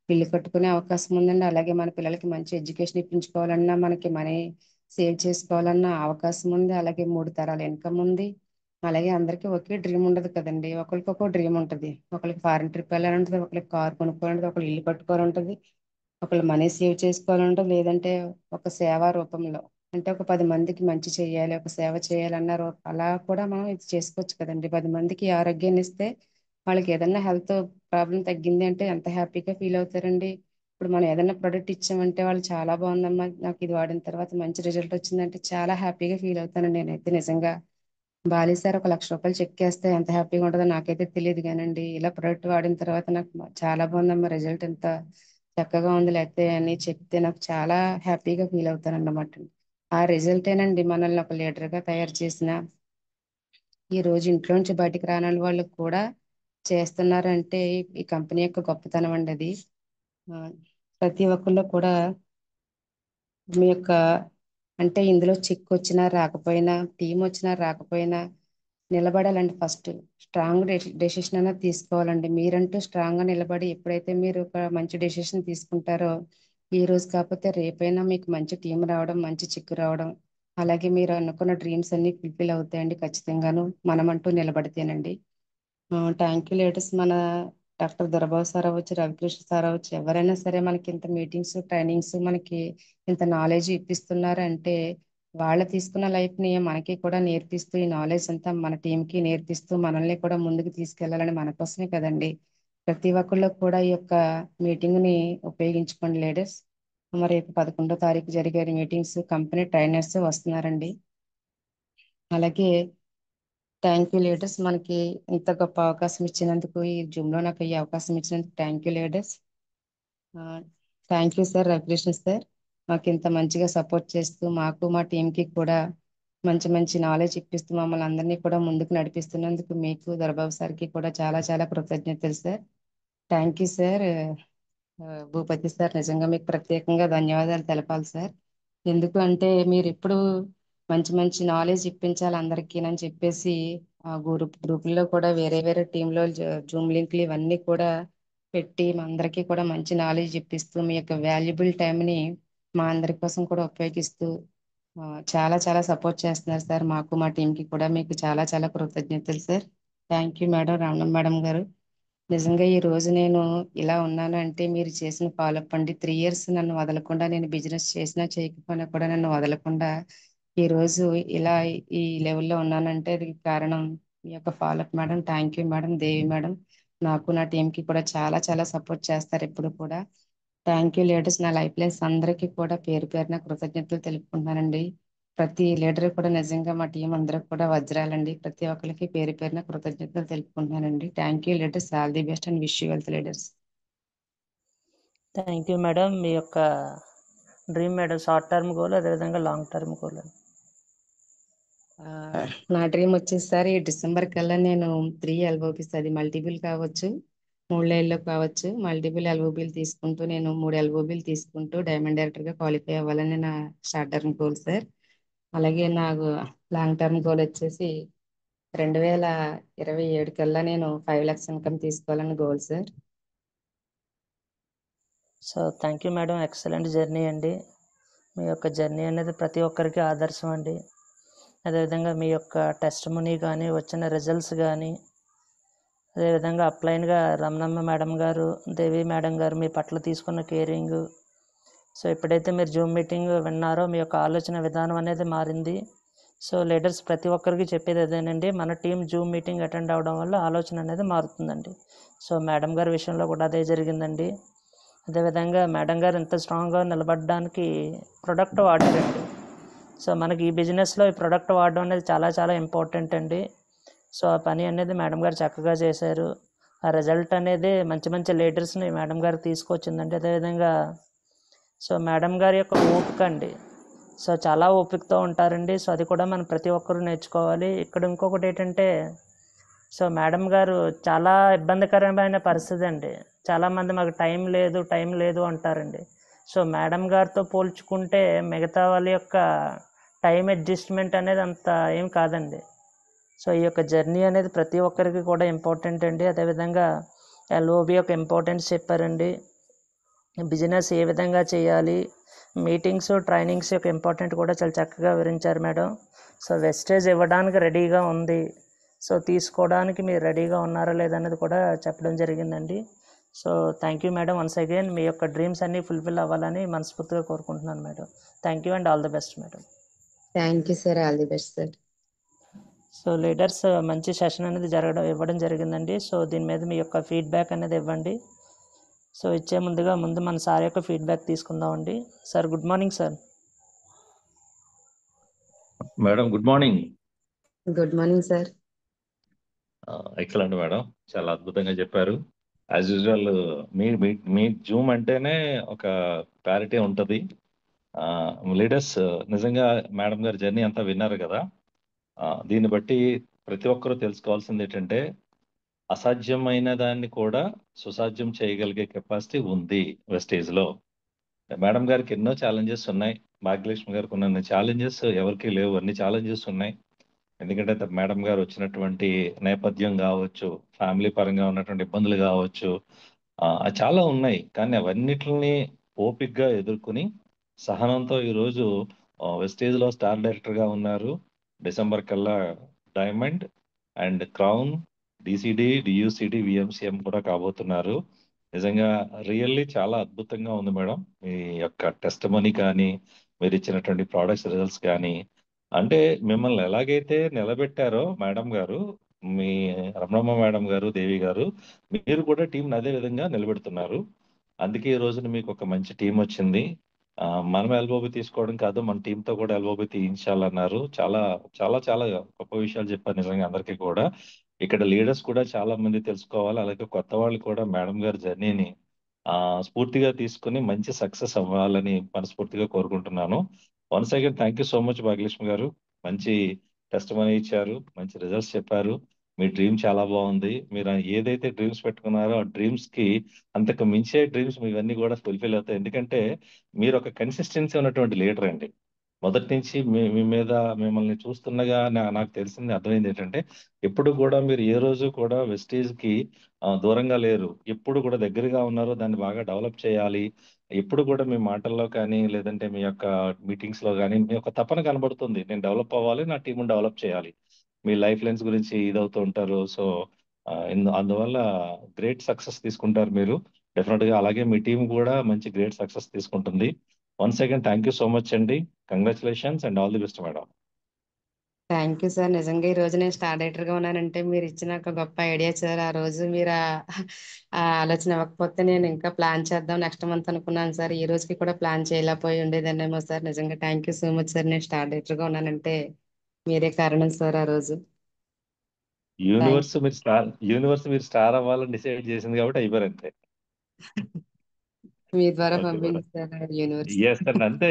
ఇల్లు కట్టుకునే అవకాశం ఉందండి. అలాగే మన పిల్లలకి మంచి ఎడ్యుకేషన్ ఇప్పించుకోవాలన్నా, మనకి మనీ సేవ్ చేసుకోవాలన్న అవకాశం ఉంది. అలాగే 3 తరాల ఇన్కమ్ ఉంది. అలాగే అందరికీ ఒకే డ్రీమ్ ఉండదు కదండి, ఒకరికొక డ్రీమ్ ఉంటుంది. ఒకరికి ఫారెన్ ట్రిప్ వెళ్ళాలని ఉంటుంది, ఒకరికి కార్ కొనుక్కోవాలంటే, ఒకరు ఇల్లు కట్టుకోవాలంటుంది, ఒకళ్ళు మనీ సేవ్ చేసుకోవాలంటే, లేదంటే ఒక సేవా రూపంలో అంటే ఒక 10 మందికి మంచి చేయాలి, ఒక సేవ చేయాలన్న అలా కూడా మనం ఇది చేసుకోవచ్చు కదండి. 10 మందికి ఆరోగ్యాన్ని ఇస్తే వాళ్ళకి ఏదైనా హెల్త్ ప్రాబ్లం తగ్గింది అంటే ఎంత హ్యాపీగా ఫీల్ అవుతారండి. ఇప్పుడు మనం ఏదైనా ప్రోడక్ట్ ఇచ్చామంటే వాళ్ళు చాలా బాగుందమ్మా, నాకు ఇది వాడిన తర్వాత మంచి రిజల్ట్ వచ్చిందంటే చాలా హ్యాపీగా ఫీల్ అవుతానండి నేనైతే నిజంగా. బాలి సార్ ఒక ₹1,00,000 చెక్ వేస్తే ఎంత హ్యాపీగా ఉంటుందో నాకైతే తెలియదు కానండి, ఇలా ప్రోడక్ట్ వాడిన తర్వాత నాకు చాలా బాగుందమ్మా, రిజల్ట్ ఎంత చక్కగా ఉంది లేకపోతే అని చెప్తే నాకు చాలా హ్యాపీగా ఫీల్ అవుతాను అన్నమాట. ఆ రిజల్టేనండి మనల్ని ఒక లీడర్గా తయారు చేసిన, ఈ రోజు ఇంట్లో నుంచి బయటికి రాని వాళ్ళు కూడా చేస్తున్నారంటే ఈ కంపెనీ యొక్క గొప్పతనం అండి అది. ఆ, ప్రతి ఒక్కళ్ళు కూడా మీ యొక్క అంటే ఇందులో చెక్ వచ్చినా రాకపోయినా, టీం వచ్చినా రాకపోయినా నిలబడాలండి. ఫస్ట్ స్ట్రాంగ్ డెసిషన్ అనేది తీసుకోవాలండి. మీరంటూ స్ట్రాంగ్ గా నిలబడి ఎప్పుడైతే మీరు ఒక మంచి డెసిషన్ తీసుకుంటారో, ఈ రోజు కాకపోతే రేపైనా మీకు మంచి టీం రావడం, మంచి చిక్కు రావడం, అలాగే మీరు అనుకున్న డ్రీమ్స్ అన్ని ఫుల్ఫిల్ అవుతాయండి ఖచ్చితంగాను, మనమంటూ నిలబడితేనండి. థ్యాంక్ యూ లేటెస్ట్ మన డాక్టర్ దొరబాబు సార్ అవ్వచ్చు, రవికృష్ణ సార్ అవ్వచ్చు, ఎవరైనా సరే మనకి ఇంత మీటింగ్స్, ట్రైనింగ్స్, మనకి ఇంత నాలెడ్జ్ ఇప్పిస్తున్నారు అంటే వాళ్ళు తీసుకున్న లైఫ్ ని మనకి కూడా నేర్పిస్తూ, ఈ నాలెడ్జ్ అంతా మన టీం కి నేర్పిస్తూ మనల్ని కూడా ముందుకు తీసుకెళ్లాలని మన కోసమే కదండి. ప్రతి ఒక్కళ్ళు కూడా ఈ యొక్క మీటింగ్ ని ఉపయోగించుకోండి లేడీస్. మరి 11వ తారీఖు జరిగే మీటింగ్స్ కంపెనీ ట్రైనర్స్ వస్తున్నారండి. అలాగే థ్యాంక్ యూ లీడర్స్, మనకి ఇంత గొప్ప అవకాశం ఇచ్చినందుకు, ఈ జూమ్ లో నాకు ఈ అవకాశం ఇచ్చినందుకు thank you leaders. Thank you sir, Ravikrishna sir, మాకు ఇంత మంచిగా సపోర్ట్ చేస్తూ మాకు మా టీంకి కూడా మంచి మంచి నాలెడ్జ్ ఇప్పిస్తూ మమ్మల్ని అందరినీ కూడా ముందుకు నడిపిస్తున్నందుకు మీకు దొరబాబు సార్కి కూడా చాలా చాలా కృతజ్ఞతలు sir. Thank you sir. Bhupathi sir, నిజంగా మీకు ప్రత్యేకంగా ధన్యవాదాలు తెలపాలి సార్. ఎందుకు అంటే మీరు ఎప్పుడు మంచి మంచి నాలెడ్జ్ ఇప్పించాలి అందరికీ అని చెప్పేసి ఆ గ్రూపుల్లో కూడా వేరే వేరే టీంలో జూమ్ లింక్లు ఇవన్నీ కూడా పెట్టి మా అందరికీ కూడా మంచి నాలెడ్జ్ ఇప్పిస్తూ మీ యొక్క వాల్యుబుల్ టైంని మా అందరి కోసం కూడా ఉపయోగిస్తూ ఆ, చాలా చాలా సపోర్ట్ చేస్తున్నారు సార్. మాకు మా టీంకి కూడా మీకు చాలా చాలా కృతజ్ఞతలు sir. Thank you madam, Ramana madam గారు. నిజంగా ఈ రోజు నేను ఇలా ఉన్నాను అంటే మీరు చేసిన ఫాలోఅప్ అండి. 3 ఇయర్స్ నన్ను వదలకుండా, నేను బిజినెస్ చేసినా చేయకపోయినా కూడా నన్ను వదలకుండా ఈ రోజు ఇలా ఈ లెవెల్లో ఉన్నానంటే అది కారణం మీ యొక్క follow up madam. Thank you madam, Devi madam. నాకు నా టీంకి కూడా చాలా చాలా సపోర్ట్ చేస్తారు ఎప్పుడు కూడా. థ్యాంక్ యూ లీడర్స్, నా లైఫ్ లైన్స్ అందరికీ కూడా పేరు పేరున కృతజ్ఞతలు తెలుపుకుంటున్నానండి. ప్రతి లీడర్ కూడా నిజంగా మా టీం అందరూ కూడా వజ్రాలండి. ప్రతి ఒక్కరికి పేరు పేరున కృతజ్ఞతలు తెలుపుకుంటున్నానండి. Thank you leaders, all the best and wish you wealth leaders.
Thank you madam. మీ యొక్క dream madam, short term goal, అదేవిధంగా లాంగ్ టర్మ్ గోల్.
నా డ్రీమ్ వచ్చేసరి ఈ డిసెంబర్ కల్లా నేను 3 ఎల్ఓబిస్, అది మల్టిపుల్ కావచ్చు, 3 లైన్లో కావచ్చు, మల్టిపుల్ ఎల్ఓబిలు తీసుకుంటూ నేను 3 ఎల్ఓబిలు తీసుకుంటూ డైమండ్ డైరెక్టర్ గా క్వాలిఫై అవ్వాలని నా షార్ట్ టర్మ్ గోల్ సార్. అలాగే నాకు లాంగ్ టర్మ్ గోల్ వచ్చేసి 2027 కల్లా నేను 5 lakhs ఇన్కమ్ తీసుకోవాలని goal sir.
So thank you madam, excellent journey అండి. మీ యొక్క జర్నీ అనేది ప్రతి ఒక్కరికి ఆదర్శం అండి. అదేవిధంగా మీ యొక్క టెస్ట్ మనీ కానీ, వచ్చిన రిజల్ట్స్ కానీ, అదేవిధంగా అప్లైన్గా రమణమ్మ మేడం గారు, దేవి మేడం గారు మీ పట్ల తీసుకున్న కేరింగ్. సో ఎప్పుడైతే మీరు జూమ్ మీటింగ్ విన్నారో మీ యొక్క ఆలోచన విధానం అనేది మారింది. సో లీడర్స్ ప్రతి ఒక్కరికి చెప్పేది అదేనండి, మన టీం జూమ్ మీటింగ్ అటెండ్ అవ్వడం వల్ల ఆలోచన అనేది మారుతుందండి. సో మేడం గారి విషయంలో కూడా అదే జరిగిందండి. అదేవిధంగా మేడం గారు ఇంత స్ట్రాంగ్గా నిలబడడానికి ప్రొడక్ట్ వాడారండి. సో మనకి ఈ బిజినెస్లో ఈ ప్రొడక్ట్ వాడడం అనేది చాలా చాలా ఇంపార్టెంట్ అండి. సో ఆ పని అనేది మేడం గారు చక్కగా చేశారు. ఆ రిజల్ట్ అనేది మంచి మంచి లీడర్స్ని మేడం గారు తీసుకొచ్చిందండి. అదేవిధంగా సో మేడం గారి యొక్క ఓపిక అండి, సో చాలా ఓపికతో ఉంటారండి. సో అది కూడా మనం ప్రతి ఒక్కరూ నేర్చుకోవాలి. ఇక్కడ ఇంకొకటి ఏంటంటే, సో మేడం గారు చాలా ఇబ్బందికరమైన పరిస్థితి అండి. చాలామంది మాకు టైం లేదు అంటారండి. సో మేడం గారితో పోల్చుకుంటే మిగతా వాళ్ళ యొక్క టైం అడ్జస్ట్మెంట్ అనేది అంత ఏం కాదండి. సో ఈ యొక్క జర్నీ అనేది ప్రతి ఒక్కరికి కూడా ఇంపార్టెంట్ అండి. అదేవిధంగా ఎల్ఓబి యొక్క ఇంపార్టెన్స్ చెప్పారండి, బిజినెస్ ఏ విధంగా చేయాలి, మీటింగ్స్ ట్రైనింగ్స్ యొక్క ఇంపార్టెంట్ కూడా చాలా చక్కగా వివరించారు మేడం. సో వెస్టేజ్ ఇవ్వడానికి రెడీగా ఉంది, సో తీసుకోవడానికి మీరు రెడీగా ఉన్నారా లేదన్నది కూడా చెప్పడం జరిగిందండి. So thank you madam, once again మీ యొక్క డ్రీమ్స్ అన్నీ ఫుల్ఫిల్ అవ్వాలని మనస్ఫూర్తిగా కోరుకుంటున్నాను madam. Thank you and all the best madam.
Thank you sir, all the best sir.
So leaders మంచి సెషన్ అనేది ఇవ్వడం జరిగిందండి. సో దీని మీద మీ యొక్క ఫీడ్బ్యాక్ అనేది ఇవ్వండి. సో ఇచ్చే ముందు మన సార్ యొక్క ఫీడ్బ్యాక్ తీసుకుందామండి. Sir good morning sir.
Madam good morning.
Good morning sir.
Excellent madam, చాలా అద్భుతంగా చెప్పారు. యాజ్ యూజువల్ మీ మీ మీ జూమ్ అంటేనే ఒక క్లారిటీ ఉంటుంది. లీడర్స్ నిజంగా మేడం గారి జర్నీ అంతా విన్నారు కదా. దీన్ని బట్టి ప్రతి ఒక్కరూ తెలుసుకోవాల్సింది ఏంటంటే, అసాధ్యమైన దాన్ని కూడా సుసాధ్యం చేయగలిగే కెపాసిటీ ఉంది వెస్టేజ్లో. మేడం గారికి ఎన్నో ఛాలెంజెస్ ఉన్నాయి, భాగ్యలక్ష్మి గారికి ఉన్న ఛాలెంజెస్ ఎవరికి లేవు, అన్ని ఛాలెంజెస్ ఉన్నాయి. ఎందుకంటే మేడం గారు వచ్చినటువంటి నేపథ్యం కావచ్చు, ఫ్యామిలీ పరంగా ఉన్నటువంటి ఇబ్బందులు కావచ్చు, చాలా ఉన్నాయి. కానీ అవన్నిటిని ఓపిక్గా ఎదుర్కొని సహనంతో ఈరోజు వెస్టేజ్లో స్టార్ డైరెక్టర్గా ఉన్నారు. డిసెంబర్ కల్లా డైమండ్ అండ్ క్రౌన్, డిసిడి, డియూసిడి, విఎంసిఎం కూడా కాబోతున్నారు. నిజంగా రియల్లీ చాలా అద్భుతంగా ఉంది మేడం. మీ యొక్క టెస్ట్ మనీ కానీ, మీరు ఇచ్చినటువంటి ప్రోడక్ట్స్ రిజల్ట్స్ కానీ, అంటే మిమ్మల్ని ఎలాగైతే నిలబెట్టారో మేడం గారు, మీ రమణమ్మ మేడం గారు, దేవి గారు, మీరు కూడా టీంని అదే విధంగా నిలబెడుతున్నారు. అందుకే ఈ రోజున మీకు ఒక మంచి టీం వచ్చింది. మనం ఎల్ఓబి తీసుకోవడం కాదు, మన టీంతో కూడా ఎల్ఓబి తీయించాలన్నారు. చాలా చాలా చాలా గొప్ప విషయాలు చెప్పారు నిజంగా అందరికీ కూడా. ఇక్కడ లీడర్స్ కూడా చాలా మంది తెలుసుకోవాలి. అలాగే కొత్త వాళ్ళు కూడా మేడం గారి జర్నీని స్ఫూర్తిగా తీసుకుని మంచి సక్సెస్ అవ్వాలని మనస్ఫూర్తిగా కోరుకుంటున్నాను. Once again thank you so much Bhagyalakshmi గారు. మంచి టెస్ట్ మనీ ఇచ్చారు, మంచి రిజల్ట్స్ చెప్పారు. మీ డ్రీమ్ చాలా బాగుంది. మీరు ఏదైతే డ్రీమ్స్ పెట్టుకున్నారో ఆ డ్రీమ్స్ కి అంతకు మించే డ్రీమ్స్ ఇవన్నీ కూడా ఫుల్ఫిల్ అవుతాయి. ఎందుకంటే మీరు ఒక కన్సిస్టెన్సీ ఉన్నటువంటి లీడర్ అండి. మొదటి నుంచి మీ మీద మిమ్మల్ని చూస్తుండగా నాకు తెలిసింది, అర్థమైంది ఏంటంటే, ఎప్పుడు కూడా మీరు ఏ రోజు కూడా వెస్టేజ్ కి దూరంగా లేరు. ఎప్పుడు కూడా దగ్గరగా ఉన్నారు, దాన్ని బాగా డెవలప్ చేయాలి. ఎప్పుడు కూడా మీ మాటల్లో కానీ, లేదంటే మీ యొక్క మీటింగ్స్ లో కానీ మీ యొక్క తపన కనబడుతుంది. నేను డెవలప్ అవ్వాలి, నా టీం డెవలప్ చేయాలి. మీ లైఫ్ లైన్స్ గురించి ఇదవుతూ ఉంటారు. సో అందువల్ల గ్రేట్ సక్సెస్ తీసుకుంటారు మీరు డెఫినెట్ గా. అలాగే మీ టీం కూడా మంచి గ్రేట్ సక్సెస్ తీసుకుంటుంది. Once again thank you so much అండి. Congratulations and all the best madam.
Thank you sir. నిజంగా ఈ రోజు నేను స్టార్ డైరెక్టర్ గా ఉన్నానంటే మీరు ఇచ్చిన ఒక గొప్ప ఐడియా సార్. ఆ రోజు మీరు ఆ ఆలోచన ఇవ్వకపోతే నేను ఇంకా ప్లాన్ చేద్దాం నెక్స్ట్ మంత్ అనుకున్నాను సార్. ఈ రోజుకి కూడా ప్లాన్ చేయలేకపోయి ఉండేదాన్నేమో సార్. నిజంగా thank you so much sir. నేను స్టార్ డైరెక్టర్ గా ఉన్నానంటే మీరే కారణం సార్ ఆ రోజు. థ్యాంక్
యూనివర్స్ మీరు స్టార్ అవ్వాలని డిసైడ్ చేసింది కాబట్టి అయిపోయారు అంతే.
మీ ద్వారా
ఓకే మేడం.
పంపించారు యూనివర్స్.
ఎస్ అండి, అంతే.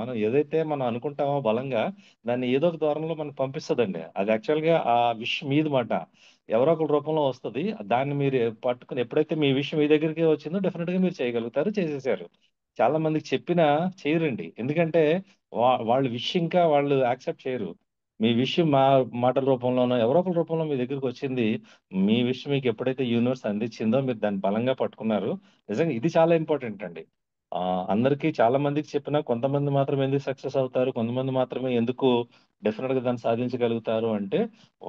మనం ఏదైతే మనం అనుకుంటామో బలంగా, దాన్ని ఏదో ఒక ద్వారంలో మనకు పంపిస్తుందండి. అది యాక్చువల్ గా ఆ విష్ మీది మాట ఎవరో ఒక రూపంలో వస్తుంది. దాన్ని మీరు పట్టుకుని ఎప్పుడైతే మీ విషయం మీ దగ్గరికి వచ్చిందో డెఫినెట్ గా మీరు చేయగలుగుతారు, చేసేసారు. చాలా మందికి చెప్పినా చేయరండి. ఎందుకంటే వాళ్ళు విష్ ఇంకా వాళ్ళు యాక్సెప్ట్ చేయరు. మీ విషయం మాటల రూపంలోనో ఎవరో ఒక రూపంలో మీ దగ్గరికి వచ్చింది. మీ విషయం మీకు ఎప్పుడైతే యూనివర్స్ అందించిందో మీరు దాన్ని బలంగా పట్టుకున్నారు. నిజంగా ఇది చాలా ఇంపార్టెంట్ అండి. అందరికీ చాలా మందికి చెప్పినా కొంతమంది మాత్రమే ఎందుకు సక్సెస్ అవుతారు, కొంతమంది మాత్రమే ఎందుకు డెఫినెట్ గా దాన్ని సాధించగలుగుతారు అంటే,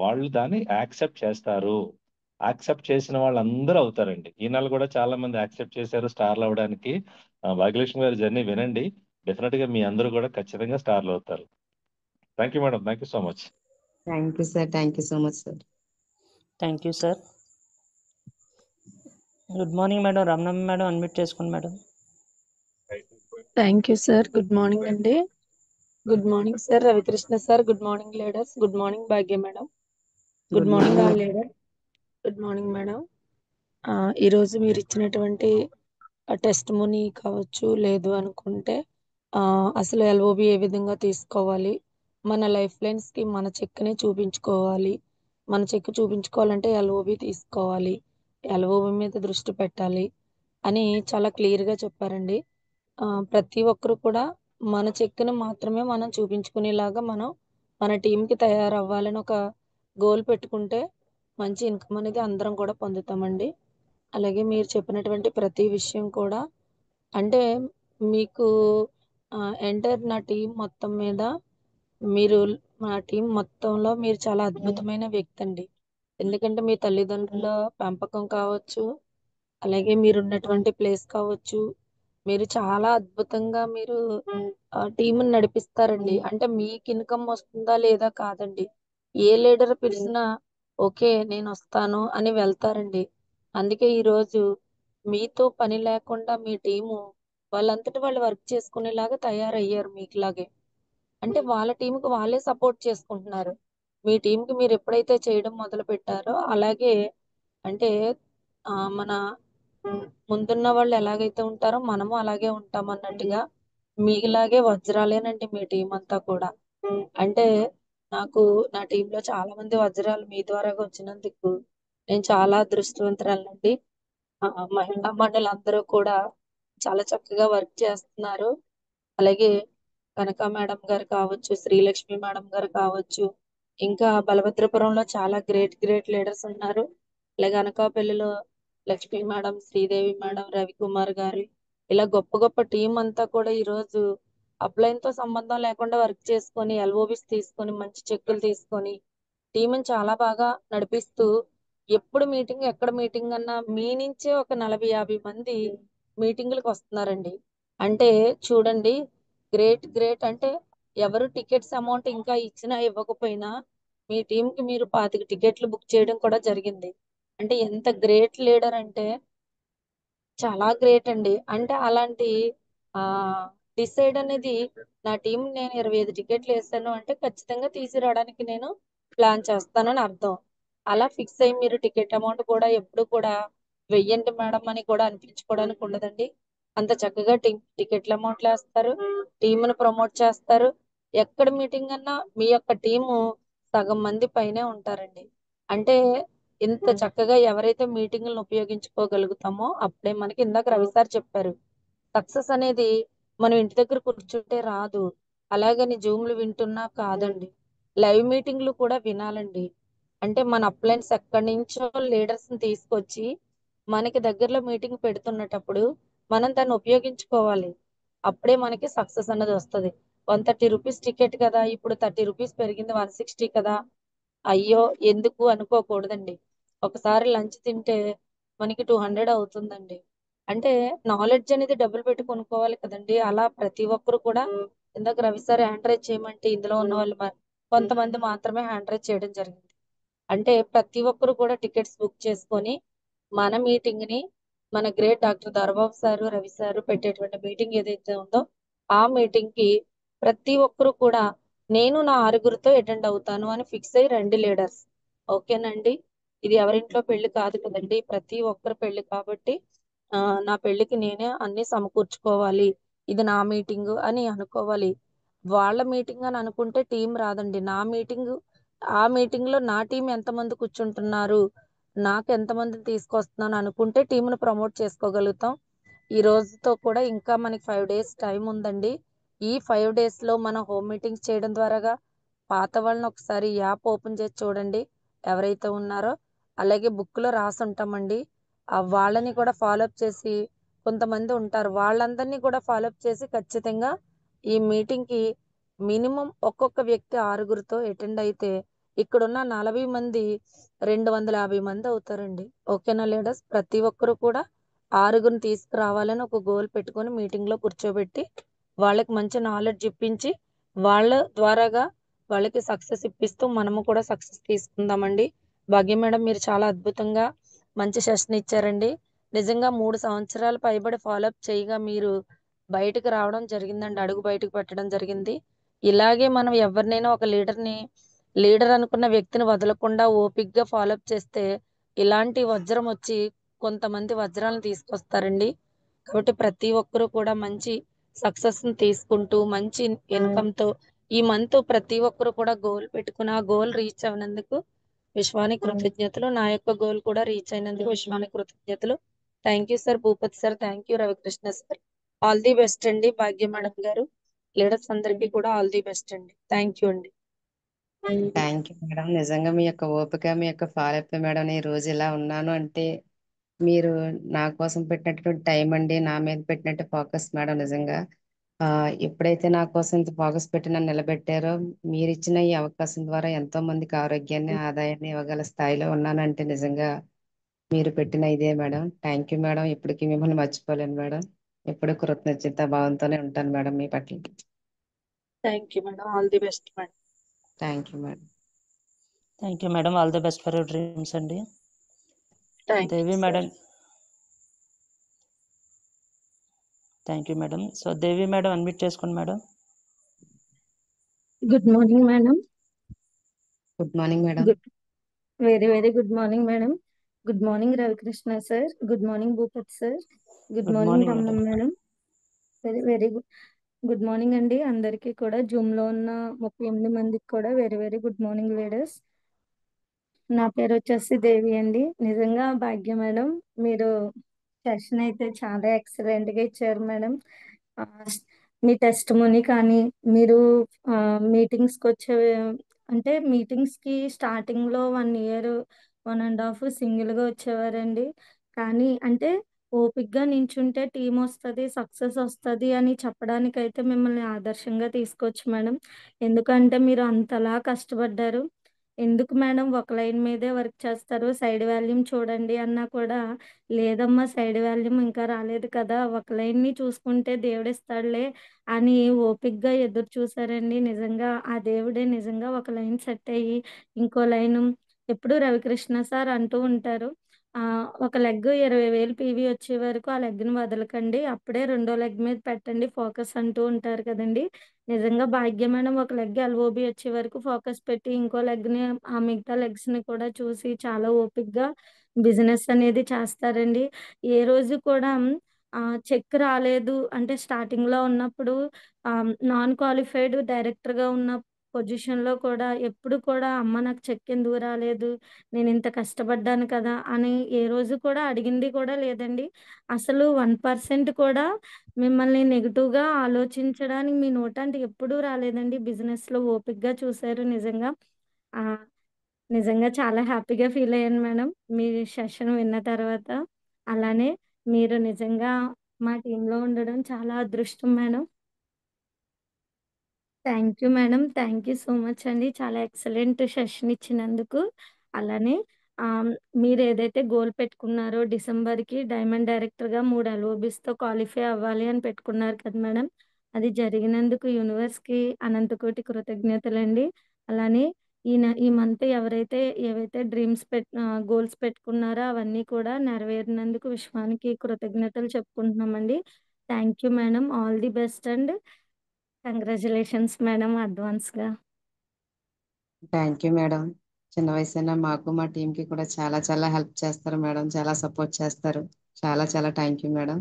వాళ్ళు దాన్ని యాక్సెప్ట్ చేస్తారు. యాక్సెప్ట్ చేసిన వాళ్ళందరూ అవుతారండి. ఈ నెల కూడా చాలా మంది యాక్సెప్ట్ చేశారు స్టార్లు అవడానికి. భాగ్యలక్ష్మి గారి జర్నీ వినండి, డెఫినెట్ గా మీ అందరూ కూడా ఖచ్చితంగా స్టార్లు అవుతారు. Thank you madam, thank you so much.
Thank you sir, thank you so much sir.
Thank you sir. Good morning madam. Ramanamma madam unmute చేసుకోండి madam.
Thank you sir. Good morning అండి. Good morning sir Ravikrishna sir. Good morning leaders. Good morning Bhagya madam. Good morning all leader. Good morning madam. ఈరోజు మీరు ఇచ్చినటువంటి test money కావచ్చు, లేదు అనుకుంటే అసలు LOB ఏ విధంగా తీసుకోవాలి, మన లైఫ్ లైన్స్కి మన చెక్ని చూపించుకోవాలి, మన చెక్ చూపించుకోవాలంటే ఎల్ఓబి తీసుకోవాలి, ఎల్ఓబి మీద దృష్టి పెట్టాలి అని చాలా క్లియర్గా చెప్పారండి. ప్రతి ఒక్కరు కూడా మన చెక్ని మాత్రమే మనం చూపించుకునేలాగా మనం మన టీంకి తయారవ్వాలని ఒక గోల్ పెట్టుకుంటే మంచి ఇన్కమ్ అనేది అందరం కూడా పొందుతామండి. అలాగే మీరు చెప్పినటువంటి ప్రతి విషయం కూడా అంటే మీకు ఎంటైర్ నా టీం మొత్తం మీద మీరు మా టీం మొత్తంలో మీరు చాలా అద్భుతమైన వ్యక్తి అండి. ఎందుకంటే మీ తల్లిదండ్రుల పెంపకం కావచ్చు, అలాగే మీరున్నటువంటి ప్లేస్ కావచ్చు, మీరు చాలా అద్భుతంగా మీరు టీంని నడిపిస్తారండి. అంటే మీకు ఇన్కమ్ వస్తుందా లేదా కాదండి, ఏ లీడర్ పిలిచినా ఓకే నేను వస్తాను అని వెళ్తారండి. అందుకే ఈరోజు మీతో పని లేకుండా మీ టీము వాళ్ళంతటి వాళ్ళు వర్క్ చేసుకునేలాగా తయారయ్యారు మీకులాగే. అంటే వాళ్ళ టీంకి వాళ్ళే సపోర్ట్ చేసుకుంటున్నారు. మీ టీంకి మీరు ఎప్పుడైతే చేయడం మొదలు పెట్టారో అలాగే అంటే మన ముందున్న వాళ్ళు ఎలాగైతే ఉంటారో మనము అలాగే ఉంటాం అన్నట్టుగా మీలాగే వజ్రాలేనండి మీ టీం అంతా కూడా. అంటే నాకు నా టీంలో చాలా మంది వజ్రాలు మీ ద్వారాగా వచ్చినందుకు నేను చాలా అదృష్టవంతురాలండి. మహిళా మండలందరూ కూడా చాలా చక్కగా వర్క్ చేస్తున్నారు. అలాగే కనక మేడం గారు కావచ్చు, శ్రీలక్ష్మి మేడం గారు కావచ్చు, ఇంకా బలభద్రపురంలో చాలా గ్రేట్ లీడర్స్ ఉన్నారు. అలాగే అనకాపల్లిలో లక్ష్మీ మేడం, శ్రీదేవి మేడం, రవికుమార్ గారు, ఇలా గొప్ప గొప్ప టీం అంతా కూడా ఈరోజు అప్లైన్ తో సంబంధం లేకుండా వర్క్ చేసుకొని ఎల్ఓబిస్ తీసుకొని మంచి చెక్కులు తీసుకొని టీంని చాలా బాగా నడిపిస్తూ ఎప్పుడు మీటింగ్ ఎక్కడ మీటింగ్ అన్నా మీ నుంచే ఒక 40-50 మంది మీటింగులకు వస్తున్నారండి. అంటే చూడండి, గ్రేట్ అంటే ఎవరు టికెట్స్ అమౌంట్ ఇంకా ఇచ్చినా ఇవ్వకపోయినా మీ టీంకి మీరు 25 టికెట్లు బుక్ చేయడం కూడా జరిగింది. అంటే ఎంత గ్రేట్ లీడర్ అంటే చాలా గ్రేట్ అండి. అంటే అలాంటి ఆ డిసైడ్ అనేది నా టీం నేను 25 టికెట్లు వేసాను అంటే ఖచ్చితంగా తీసుకురావడానికి నేను ప్లాన్ చేస్తానని అర్థం. అలా ఫిక్స్ అయ్యి మీరు టికెట్ అమౌంట్ కూడా ఎప్పుడు కూడా వెయ్యండి మేడం అని కూడా అనిపించుకోవడానికి ఉండదండి. అంత చక్కగా టికెట్ల అమౌంట్లు వేస్తారు, టీంను ప్రమోట్ చేస్తారు. ఎక్కడ మీటింగ్ అన్నా మీ యొక్క టీము సగం మంది పైనే ఉంటారండి. అంటే ఇంత చక్కగా ఎవరైతే మీటింగులను ఉపయోగించుకోగలుగుతామో అప్పుడే మనకి ఇందాక రవి సార్ చెప్పారు, సక్సెస్ అనేది మనం ఇంటి దగ్గర కూర్చుంటే రాదు. అలాగని జూమ్లు వింటున్నా కాదండి, లైవ్ మీటింగ్లు కూడా వినాలండి. అంటే మన అప్లైన్స్ ఎక్కడి నుంచో లీడర్స్ ని తీసుకొచ్చి మనకి దగ్గరలో మీటింగ్ పెడుతున్నటప్పుడు మనం దాన్ని ఉపయోగించుకోవాలి. అప్పుడే మనకి సక్సెస్ అన్నది వస్తుంది. 130 రూపీస్ టికెట్ కదా, ఇప్పుడు 30 రూపీస్ పెరిగింది 160 కదా, అయ్యో ఎందుకు అనుకోకూడదండి. ఒకసారి లంచ్ తింటే మనకి 200 అవుతుందండి. అంటే నాలెడ్జ్ అనేది డబ్బులు పెట్టి కొనుక్కోవాలి కదండి. అలా ప్రతి ఒక్కరు కూడా ఇందాక రవి సార్ హ్యాండ్ రైజ్ చేయమంటే ఇందులో ఉన్న వాళ్ళు కొంతమంది మాత్రమే హ్యాండ్ రైజ్ చేయడం జరిగింది. అంటే ప్రతి ఒక్కరు కూడా టికెట్స్ బుక్ చేసుకొని మన మీటింగ్ ని మన great doctor దర్బాబు sir, Ravi sir పెట్టేటువంటి మీటింగ్ ఏదైతే ఉందో ఆ మీటింగ్ కి ప్రతి ఒక్కరు కూడా నేను నా 6గురితో అటెండ్ అవుతాను అని ఫిక్స్ అయ్యి రండి లీడర్స్. ఓకేనండి. ఇది ఎవరింట్లో పెళ్లి కాదు కదండి, ప్రతి ఒక్కరి పెళ్లి కాబట్టి నా పెళ్లికి నేనే అన్ని సమకూర్చుకోవాలి, ఇది నా మీటింగ్ అని అనుకోవాలి. వాళ్ళ మీటింగ్ అని అనుకుంటే టీం రాదండి. నా మీటింగ్, ఆ మీటింగ్ లో నా టీం ఎంతమంది కూర్చుంటున్నారు, నాకు ఎంతమందిని తీసుకొస్తున్నాను అనుకుంటే టీంను ప్రమోట్ చేసుకోగలుగుతాం. ఈ రోజుతో కూడా ఇంకా మనకి 5 days టైం ఉందండి. ఈ 5 days లో మనం హోమ్ మీటింగ్స్ చేయడం ద్వారాగా పాత వాళ్ళని ఒకసారి యాప్ ఓపెన్ చేసి చూడండి ఎవరైతే ఉన్నారో. అలాగే బుక్లో రాసి ఉంటామండి, వాళ్ళని కూడా ఫాలోఅప్ చేసి కొంతమంది ఉంటారు, వాళ్ళందరినీ కూడా ఫాలోఅప్ చేసి ఖచ్చితంగా ఈ మీటింగ్కి మినిమం ఒక్కొక్క వ్యక్తి 6గురితో అటెండ్ అయితే ఇక్కడున్న 40 మంది 250 మంది అవుతారండి. ఓకేనా లీడర్స్? ప్రతి ఒక్కరు కూడా 6గురిని తీసుకురావాలని ఒక గోల్ పెట్టుకొని మీటింగ్లో కూర్చోబెట్టి వాళ్ళకి మంచి నాలెడ్జ్ ఇప్పించి వాళ్ళ ద్వారాగా వాళ్ళకి సక్సెస్ ఇప్పిస్తూ మనము కూడా సక్సెస్ తీసుకుందామండి. భాగ్యం మేడం, మీరు చాలా అద్భుతంగా మంచి సెషన్ ఇచ్చారండి. నిజంగా 3 సంవత్సరాలు పైబడి ఫాలోఅప్ చేయగా మీరు బయటకు రావడం జరిగిందండి. అడుగు బయటకు పెట్టడం జరిగింది. ఇలాగే మనం ఎవరినైనా ఒక లీడర్ అనుకున్న వ్యక్తిని వదలకుండా ఓపిక్గా ఫాలోఅప్ చేస్తే ఇలాంటి వజ్రం వచ్చి కొంతమంది వజ్రాలను తీసుకొస్తారండి. కాబట్టి ప్రతి ఒక్కరూ కూడా మంచి సక్సెస్ ని తీసుకుంటూ మంచి ఇన్కమ్ తో ఈ మంత్ ప్రతి ఒక్కరు కూడా గోల్ పెట్టుకుని ఆ గోల్ రీచ్ అయినందుకు విశ్వానికి కృతజ్ఞతలు. నా యొక్క గోల్ కూడా రీచ్ అయినందుకు విశ్వానికి కృతజ్ఞతలు. Thank you sir Bhupathi sir, thank you Ravikrishna sir. All the best అండి భాగ్య మేడం గారు. లీడర్స్ అందరికీ కూడా ఆల్ ది బెస్ట్ అండి. థ్యాంక్ యూ అండి.
Thank you madam. నిజంగా మీ యొక్క ఓపిక, మీ యొక్క ఫాలోఅప్ మేడం. నేను ఈ రోజు ఇలా ఉన్నాను అంటే మీరు నా కోసం పెట్టినటువంటి టైం అండి, నా మీద పెట్టినట్టు ఫోకస్ మేడం. నిజంగా ఎప్పుడైతే నా కోసం ఇంత ఫోకస్ పెట్టి నన్ను నిలబెట్టారో, మీరు ఇచ్చిన ఈ అవకాశం ద్వారా ఎంతో మందికి ఆరోగ్యాన్ని, ఆదాయాన్ని ఇవ్వగల స్థాయిలో ఉన్నానంటే నిజంగా మీరు పెట్టిన ఇదే మేడం. Thank you madam. ఇప్పటికీ మిమ్మల్ని మర్చిపోలేను మేడం. ఎప్పుడు కృతజ్ఞత భావంతోనే ఉంటాను మేడం మీ పట్ల.
Thank you madam. All the best madam.
Thank you madam.
Thank you madam. All the best for your dreams అండి.
Thank you
Devi
sir.
Madam. Thank you madam. So Devi madam unmute చేసుకోండి madam.
Good morning madam.
Good morning madam.
Good very good morning madam. Good morning Ravikrishna sir. Good morning Bhupath sir. Good
good
morning
morning
Ramanam
madam.
Madam. Very good morning అండి అందరికీ కూడా. Zoom లో ఉన్న 38 మందికి కూడా very good morning leaders. నా పేరు వచ్చేసి దేవి అండి. నిజంగా భాగ్య మేడం, మీరు సెషన్ అయితే చాలా ఎక్సలెంట్ గా ఇచ్చారు మేడం. ఆ, మీ టెస్ట్ మనీ కానీ మీరు మీటింగ్స్ కి వచ్చే అంటే మీటింగ్స్ కి స్టార్టింగ్ లో 1 ఇయర్ 1.5 సింగిల్ గా వచ్చేవారండి. కానీ అంటే ఓపిక్ గా నించుంటే టీం వస్తుంది, సక్సెస్ వస్తుంది అని చెప్పడానికి అయితే మిమ్మల్ని ఆదర్శంగా తీసుకోవచ్చు మేడం. ఎందుకంటే మీరు అంతలా కష్టపడ్డారు. ఎందుకు మేడం ఒక లైన్ మీదే వర్క్ చేస్తారు, సైడ్ వాల్యూమ్ చూడండి అన్నా కూడా లేదమ్మా సైడ్ వాల్యూమ్ ఇంకా రాలేదు కదా, ఒక లైన్ ని చూసుకుంటే దేవుడిస్తాడులే అని ఓపిక్గా ఎదురు చూసారండి. నిజంగా ఆ దేవుడే నిజంగా ఒక లైన్ సెట్ అయ్యి ఇంకో లైన్ ఎప్పుడు రవికృష్ణ సార్ అంటూ ఉంటారు, ఒక లెగ్ 20,000 పీవీ వచ్చే వరకు ఆ లెగ్ని వదలకండి, అప్పుడే రెండో లెగ్ మీద పెట్టండి ఫోకస్ అంటూ ఉంటారు కదండి. నిజంగా భాగ్యం మేడం ఒక లెగ్ ఎల్ఓబి వచ్చే వరకు ఫోకస్ పెట్టి ఇంకో లెగ్ని ఆ మిగతా లెగ్స్ ని కూడా చూసి చాలా ఓపిక్గా బిజినెస్ అనేది చేస్తారండి. ఏ రోజు కూడా చెక్ రాలేదు అంటే స్టార్టింగ్ లో ఉన్నప్పుడు నాన్ క్వాలిఫైడ్ డైరెక్టర్ గా ఉన్న పొజిషన్ లో కూడా ఎప్పుడు కూడా అమ్మ నాకు చెక్ ఎందుకు రాలేదు, నేను ఇంత కష్టపడ్డాను కదా అని ఏ రోజు కూడా అడిగింది కూడా లేదండి. అసలు 1% కూడా మిమ్మల్ని నెగిటివ్ గా ఆలోచించడానికి మీ నోటంటే ఎప్పుడూ రాలేదండి. బిజినెస్ లో ఓపిక్గా చూశారు. నిజంగా ఆ నిజంగా చాలా హ్యాపీగా ఫీల్ అయ్యాను మేడం మీ సెషన్ విన్న తర్వాత. అలానే మీరు నిజంగా మా టీంలో ఉండడం చాలా అదృష్టం madam. Thank you madam. Thank you so much అండి చాలా ఎక్సలెంట్ సెషన్ ఇచ్చినందుకు. అలానే మీరు ఏదైతే గోల్ పెట్టుకున్నారో డిసెంబర్కి డైమండ్ డైరెక్టర్గా 3 LOBస్తో క్వాలిఫై అవ్వాలి అని పెట్టుకున్నారు కదా మేడం, అది జరిగినందుకు యూనివర్స్కి అనంతకోటి కృతజ్ఞతలండి. అలానే ఈ మంత్ ఏవైతే గోల్స్ పెట్టుకున్నారో అవన్నీ కూడా నెరవేరినందుకు విశ్వానికి కృతజ్ఞతలు చెప్పుకుంటున్నామండి. Thank you madam. All the best and congratulations madam అడ్వాన్స్గా.
Thank you madam. చిన్న వయసైనా మాకు మా టీం కి కూడా చాలా చాలా హెల్ప్ చేస్తారు మేడం, చాలా సపోర్ట్ చేస్తారు. చాలా చాలా thank you madam.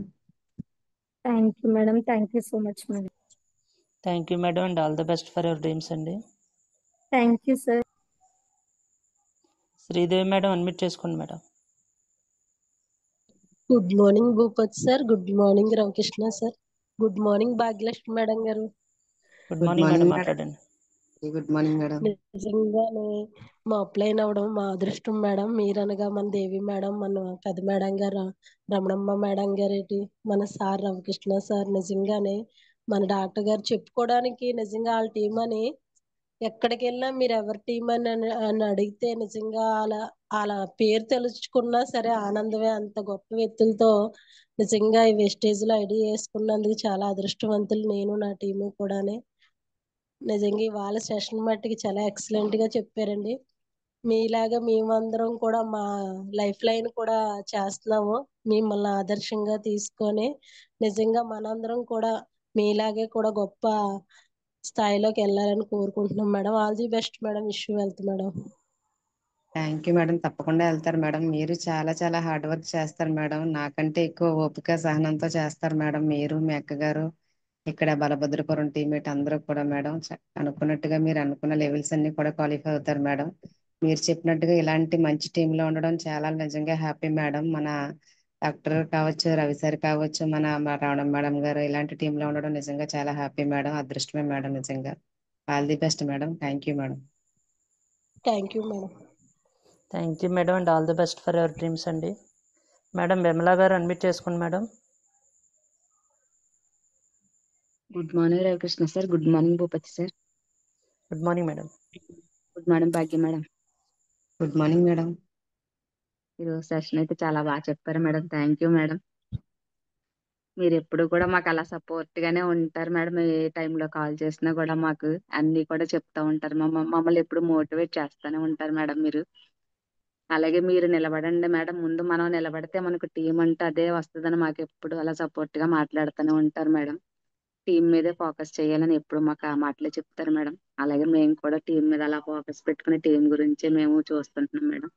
Thank you madam. Thank you so much madam.
Thank you madam and all the best for your dreams అండి.
Thank you sir.
Sridevi madam unmute చేసుకోండి madam.
Good morning Bhupath sir. Good morning Ravikrishna sir. Good morning Bhagyalakshmi madam గారు.
Good
good
morning madam
morning madam.
మాట్లాడండి.
Good morning madam.
నిజంగానే మా upline అవ్వడం మా అదృష్టం madam. మీరనగా మన దేవి మేడం, మన పెద్ద మేడం గారు రమణమ్మ మేడం గారు, మన సార్ రవికృష్ణ సార్, నిజంగానే మన డాక్టర్ గారు చెప్పుకోవడానికి నిజంగా వాళ్ళ టీం అని ఎక్కడికి వెళ్ళినా మీరు ఎవరి టీం అని అడిగితే నిజంగా అలా పేరు తెలుసుకున్నా సరే ఆనందమే. అంత గొప్ప వ్యక్తులతో నిజంగా ఈ వెస్టేజ్ లో ఐడి వేసుకున్నందుకు చాలా అదృష్టవంతులు నేను నా టీము కూడానే. నిజంగా ఇవాళ సెషన్ మట్టుకి చాలా ఎక్సలెంట్ గా చెప్పారండి. మీలాగా మేమందరం కూడా మా లైఫ్ లైన్ కూడా చేస్తున్నాము. మిమ్మల్ని ఆదర్శంగా తీసుకొని నిజంగా మనందరం కూడా మీలాగే కూడా గొప్ప స్థాయిలోకి వెళ్ళాలని కోరుకుంటున్నాం madam. All the best madam. Wish you wealth madam.
Thank you madam. తప్పకుండా వెళ్తారు మేడం. మీరు చాలా చాలా హార్డ్ వర్క్ చేస్తారు మేడం. నాకంటే ఎక్కువ ఓపిక సహనంతో చేస్తారు మేడం. మీరు మీ అక్కగారు ఇక్కడ బలభద్రపురం టీమేట్ అందరూ కూడా మేడం అనుకున్నట్టుగా మీరు అనుకున్న లెవెల్స్ అన్ని కూడా క్వాలిఫై అవుతారు మేడం. మీరు చెప్పినట్టుగా ఇలాంటి మంచి టీంలో ఉండడం చాలా నిజంగా హ్యాపీ మేడం. మన డాక్టర్ కావచ్చు, రవి సార్ కావచ్చు, మన రావణం మేడం గారు ఇలాంటి టీంలో ఉండడం నిజంగా చాలా హ్యాపీ మేడం. అదృష్టమే మేడం నిజంగా. All the best madam. Thank you madam.
Thank you madam.
Thank you madam and all the best for your dreams అండి. మేడం విమలా గారు అడ్మిట్ చేసుకోండి madam.
Good morning Ravikrishna sir. Good morning Bhupathi sir.
Good morning madam.
Good morning Bhagya madam.
Good morning madam.
ఈరోజు session అయితే చాలా బాగా చెప్పారు madam. Thank you madam. మీరు ఎప్పుడు కూడా మాకు అలా సపోర్ట్ గానే ఉంటారు మేడం. ఏ టైంలో కాల్ చేసినా కూడా మాకు అన్ని కూడా చెప్తా ఉంటారు. మమ్మల్ని ఎప్పుడు మోటివేట్ చేస్తూనే ఉంటారు మేడం మీరు. అలాగే మీరు నిలబడండి మేడం. ముందు మనం నిలబడితే మనకు టీం అంటే అదే వస్తుందని మాకు ఎప్పుడు అలా సపోర్ట్ గా మాట్లాడుతూనే ఉంటారు మేడం. టీం మీదే ఫోకస్ చేయాలని ఎప్పుడు మాకు ఆ మాటలే చెప్తారు మేడం. అలాగే మేము కూడా టీం మీద అలా ఫోకస్ పెట్టుకుని టీం గురించి మేము చూస్తుంటున్నాం మేడం.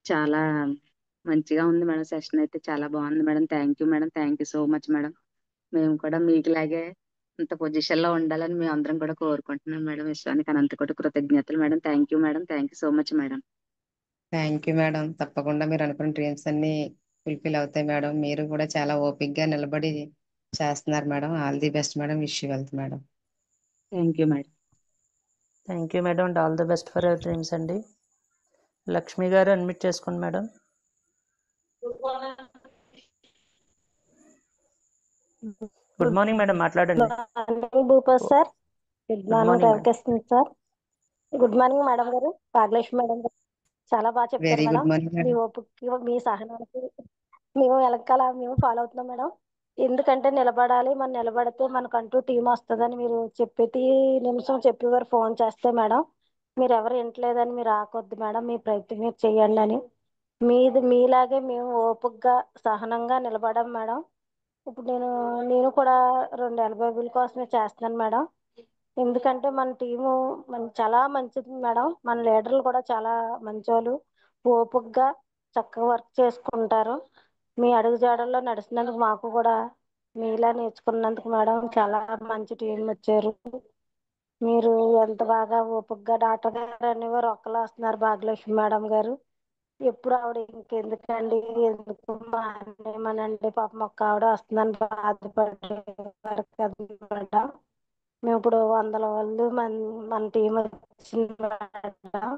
చాలా మంచిగా ఉంది మేడం. సెషన్ అయితే చాలా బాగుంది madam. Thank you madam. Thank you so much madam. మేము కూడా మీకులాగే ఇంత పొజిషన్ లో ఉండాలని మేము అందరం కూడా కోరుకుంటున్నాం మేడం. విశ్వానికి అనంత కూడా కృతజ్ఞతలు madam. Thank you madam. Thank you so much madam.
Thank you madam. తప్పకుండా మీరు అనుకున్న డ్రీమ్స్ అన్ని ఫుల్ఫిల్ అవుతాయి మేడం. మీరు కూడా చాలా ఓపిక్ గా నిలబడి చేస్తున్నారు madam. All the best madam. Wish you wealth madam.
Thank you madam.
Thank you madam and all the best for your dreams అండి. లక్ష్మి గారు అడ్మిట్ చేసుకోండి మేడం. గుడ్ మార్నింగ్ మేడం, మాట్లాడండి.
Morning Bhupath sir. Good
good
morning
morning madam.
Ravikrishna sir. Good morning madam గారు, Bhagyalakshmi madam గారు. చాలా బాగా చెప్పారు
very
madam.
Good morning
మీ
మేడం.
ఓపిక మీ సహనానికి మేము వెనకాల మేము ఫాలో అవుతున్నాం మేడం. ఎందుకంటే నిలబడాలి, మనం నిలబడితే మనకంటూ టీం వస్తుందని మీరు చెప్పేటి నిమిషం చెప్పేవారు ఫోన్ చేస్తే మేడం మీరు ఎవరు వింటలేదని మీరు ఆకొద్దు మేడం, మీ ప్రయత్నం మీరు చెయ్యండి అని. మీలాగే మేము ఓపికగా సహనంగా నిలబడాం మేడం. ఇప్పుడు నేను కూడా 2 ఎల్బైబుల్ కోసమే చేస్తున్నాను మేడం. ఎందుకంటే మన టీము చాలా మంచిది మేడం. మన లీడర్లు కూడా చాలా మంచోళ్ళు, ఓపికగా చక్కగా వర్క్ చేసుకుంటారు. మీ అడుగుజాడల్లో నడిచినందుకు మాకు కూడా మీలా నేర్చుకున్నందుకు మేడం చాలా మంచి టీం వచ్చారు. మీరు ఎంత బాగా ఓపికగా డాక్టర్ గారు అనేవారు ఒక్కలా వస్తున్నారు భాగ్యలక్ష్మి మేడం గారు. ఎప్పుడు ఆవిడ ఇంకెందుకండి, ఎందుకు మానేమనండి, పాపం ఒక్క ఆవిడ వస్తుందని బాధపడేవారు కదా. మేము ఇప్పుడు 100 వాళ్ళు మన టీం వచ్చింది మేడం.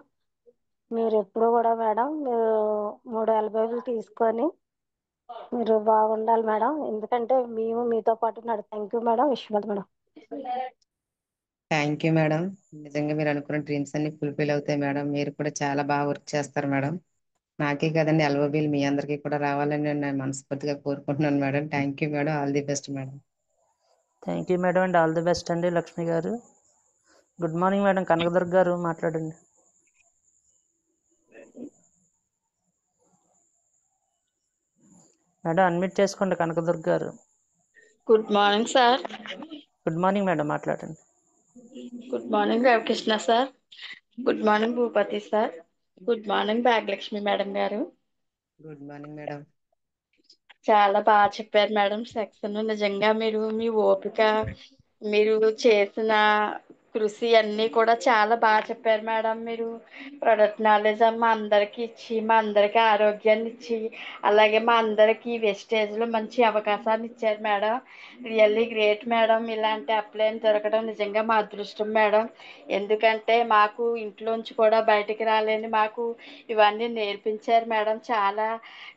మీరు ఎప్పుడు కూడా మేడం మీరు 3 ఎల్బైబులు తీసుకొని మీరు బాగుండాలి మేడం. ఎందుకంటే మేము మీతో పాటు thank you madam. Vishwanath madam.
Thank you madam. నిజంగా మీరు అనుకున్న డ్రీమ్స్ అన్ని ఫుల్ఫిల్ అవుతాయి మేడం. మీరు కూడా చాలా బాగా వర్క్ చేస్తారు మేడం. నాకే కదండి ఎల్ఓబిలు మీ అందరికీ కూడా రావాలని నేను మనస్ఫూర్తిగా కోరుకుంటున్నాను madam. Thank you madam. All the best madam.
Thank you madam and all the best అండి లక్ష్మి గారు. గుడ్ మార్నింగ్ మేడం, కనకదుర్గ గారు మాట్లాడండి. మేడం అన్మ్యూట్ చేసుకోండి కనకదుర్గ గారు.
Good morning sir.
Good morning madam, మాట్లాడండి.
Good morning Ravikrishna sir. Good morning Bhupathi sir. Good morning Bhagyalakshmi madam గారు.
Good morning madam.
చాలా బాగా చెప్పారు మేడం సెక్షన్. నిజంగా మీరు మీ ఓపిక, మీరు చేసిన కృషి అన్నీ కూడా చాలా బాగా చెప్పారు మేడం. మీరు ప్రొడక్ట్ నాలెడ్జ్ మా అందరికి ఇచ్చి, మా అందరికి ఆరోగ్యాన్ని ఇచ్చి, అలాగే మా అందరికి వెస్టేజ్లో మంచి అవకాశాన్ని ఇచ్చారు మేడం. Really great madam. ఇలాంటి అప్లైన్ దొరకడం నిజంగా మా అదృష్టం మేడం. ఎందుకంటే మాకు ఇంట్లోంచి కూడా బయటికి రాలేని మాకు ఇవన్నీ నేర్పించారు మేడం.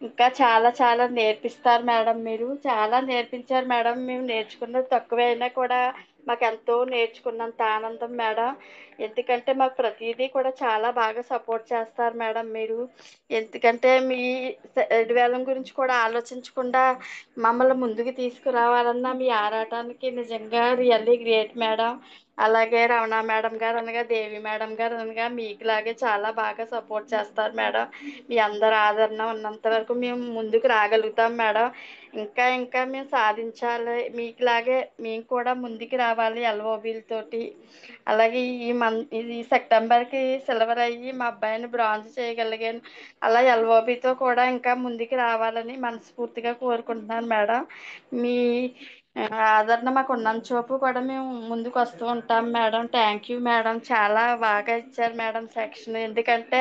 ఇంకా చాలా చాలా నేర్పిస్తారు మేడం. మీరు చాలా నేర్పించారు మేడం. మేము నేర్చుకున్నది తక్కువే అయినా కూడా మాకు ఎంతో నేర్చుకున్నంత ఆనందం మేడం. ఎందుకంటే మాకు ప్రతిదీ కూడా చాలా బాగా సపోర్ట్ చేస్తారు మేడం మీరు. ఎందుకంటే మీ వేలం గురించి కూడా ఆలోచించకుండా మమ్మల్ని ముందుకు తీసుకురావాలన్న మీ ఆరాటానికి నిజంగా రియల్లీ గ్రేట్ మేడం. అలాగే రమణ మేడం గారు అనగా దేవి మేడం గారు అనగా మీకులాగే చాలా బాగా సపోర్ట్ చేస్తారు మేడం. మీ అందరి ఆదరణ ఉన్నంత వరకు మేము ముందుకు రాగలుగుతాం మేడం. ఇంకా ఇంకా మేము సాధించాలి, మీకులాగే మేము కూడా ముందుకు రావాలి ఎల్ఓబిలతోటి. అలాగే ఈ సెప్టెంబర్కి సిల్వర్ అయ్యి మా అబ్బాయిని బ్రాంజ్ చేయగలిగాను. అలా ఎల్ఓబితో కూడా ఇంకా ముందుకు రావాలని మనస్ఫూర్తిగా కోరుకుంటున్నాను మేడం. మీ ఆదరణ మాకు ఉన్నంత చూపు కూడా మేము ముందుకు వస్తూ ఉంటాం మేడం. Thank you madam. చాలా బాగా ఇచ్చారు మేడం సెక్షన్. ఎందుకంటే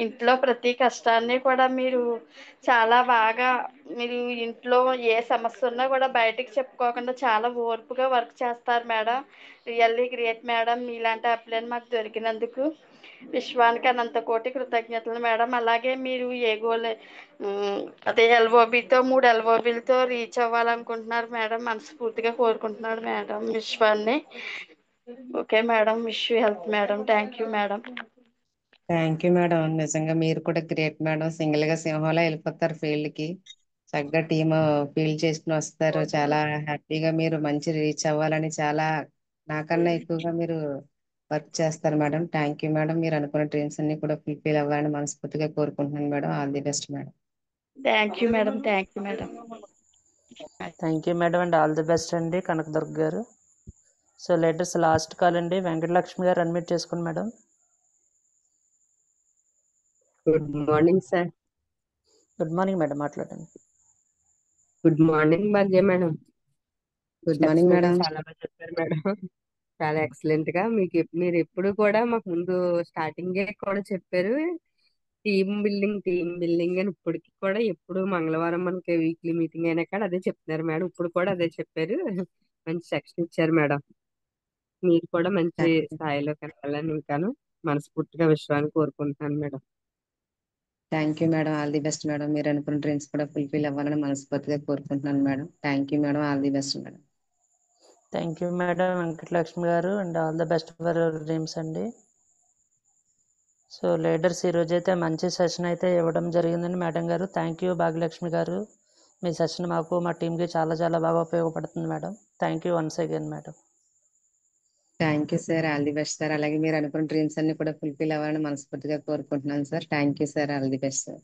ఇంట్లో ప్రతి కష్టాన్ని కూడా మీరు చాలా బాగా, మీరు ఇంట్లో ఏ సమస్య ఉన్నా కూడా బయటికి చెప్పుకోకుండా చాలా ఓర్పుగా వర్క్ చేస్తారు మేడం. Really great madam. మీలాంటి అప్లైన్ మాకు దొరికినందుకు విశ్వానికి అనంత కోటి కృతజ్ఞతలు మేడం. అలాగే మీరు ఏ గోల్ అదే ఎల్ఓబితో 3 ఎల్ఓబిలతో రీచ్ అవ్వాలనుకుంటున్నారు మేడం. మనస్ఫూర్తిగా కోరుకుంటున్నాడు మేడం విశ్వాన్ని. Okay madam. Wish you health madam. Thank you madam.
Thank you madam. నిజంగా మీరు కూడా గ్రేట్ మేడం. సింగిల్ గా సింహంలా వెళ్ళిపోతారు ఫీల్డ్ కి. చక్కగా టీమ్ ఫీల్డ్ చేసుకుని వస్తారు. చాలా హ్యాపీగా మీరు మంచి రీచ్ అవ్వాలని చాలా నాకన్నా ఎక్కువగా మీరు వర్క్ చేస్తారు మేడం. Thank you madam. మీరు అనుకున్న డ్రీమ్స్ అన్ని కూడా ఫుల్ఫిల్ అవ్వాలని మనస్ఫూర్తిగా కోరుకుంటున్నాను madam. All the best madam.
Thank you madam. Thank you madam.
Thank you madam and all the best అండి కనకదుర్గ గారు. సో లేటెస్ట్ లాస్ట్ కాల్ అండి, వెంకటలక్ష్మి గారు అడ్మిట్ చేసుకోండి madam.
Good morning sir.
Good morning madam, మాట్లాడండి.
Good morning Bhagya madam.
Good morning madam.
చాలా బాగా చెప్పారు madam. చాలా ఎక్సలెంట్ గా మీరు ఎప్పుడు కూడా మాకు ముందు స్టార్టింగే కూడా చెప్పారు టీమ్ బిల్డింగ్ అని. ఇప్పటికి కూడా ఎప్పుడు మంగళవారం మనకి వీక్లీ మీటింగ్ అయినా కూడా అదే చెప్తున్నారు మేడం. ఇప్పుడు కూడా అదే చెప్పారు. మంచి సెక్షన్ ఇచ్చారు మేడం. మీరు కూడా మంచి స్థాయిలో కలగాలని ఇంకాను మనస్ఫూర్తిగా విశ్వాన్ని కోరుకుంటున్నాను madam.
Thank you madam. All the best madam. మీరు అనుకున్న డ్రీమ్స్ కూడా ఫుల్ఫిల్ అవ్వాలని మనస్ఫూర్తిగా కోరుకుంటున్నాను madam. Thank you madam. All the best madam.
Thank you madam Venkatalakshmi గారు and all the best for your dreams అండి. సో లీడర్స్ ఈరోజు అయితే మంచి సెషన్ అయితే ఇవ్వడం జరిగిందండి మేడం గారు. థ్యాంక్ యూ భాగ్యలక్ష్మి గారు. మీ సెషన్ మాకు మా టీంకి చాలా చాలా బాగా ఉపయోగపడుతుంది madam. Thank you once again madam.
Thank you sir. All the best sir. అలాగే మీరు అనుకున్న డ్రీమ్స్ అన్ని కూడా ఫుల్ఫిల్ అవ్వాలని మనస్ఫూర్తిగా కోరుకుంటున్నాను sir. Thank you sir. All the best sir.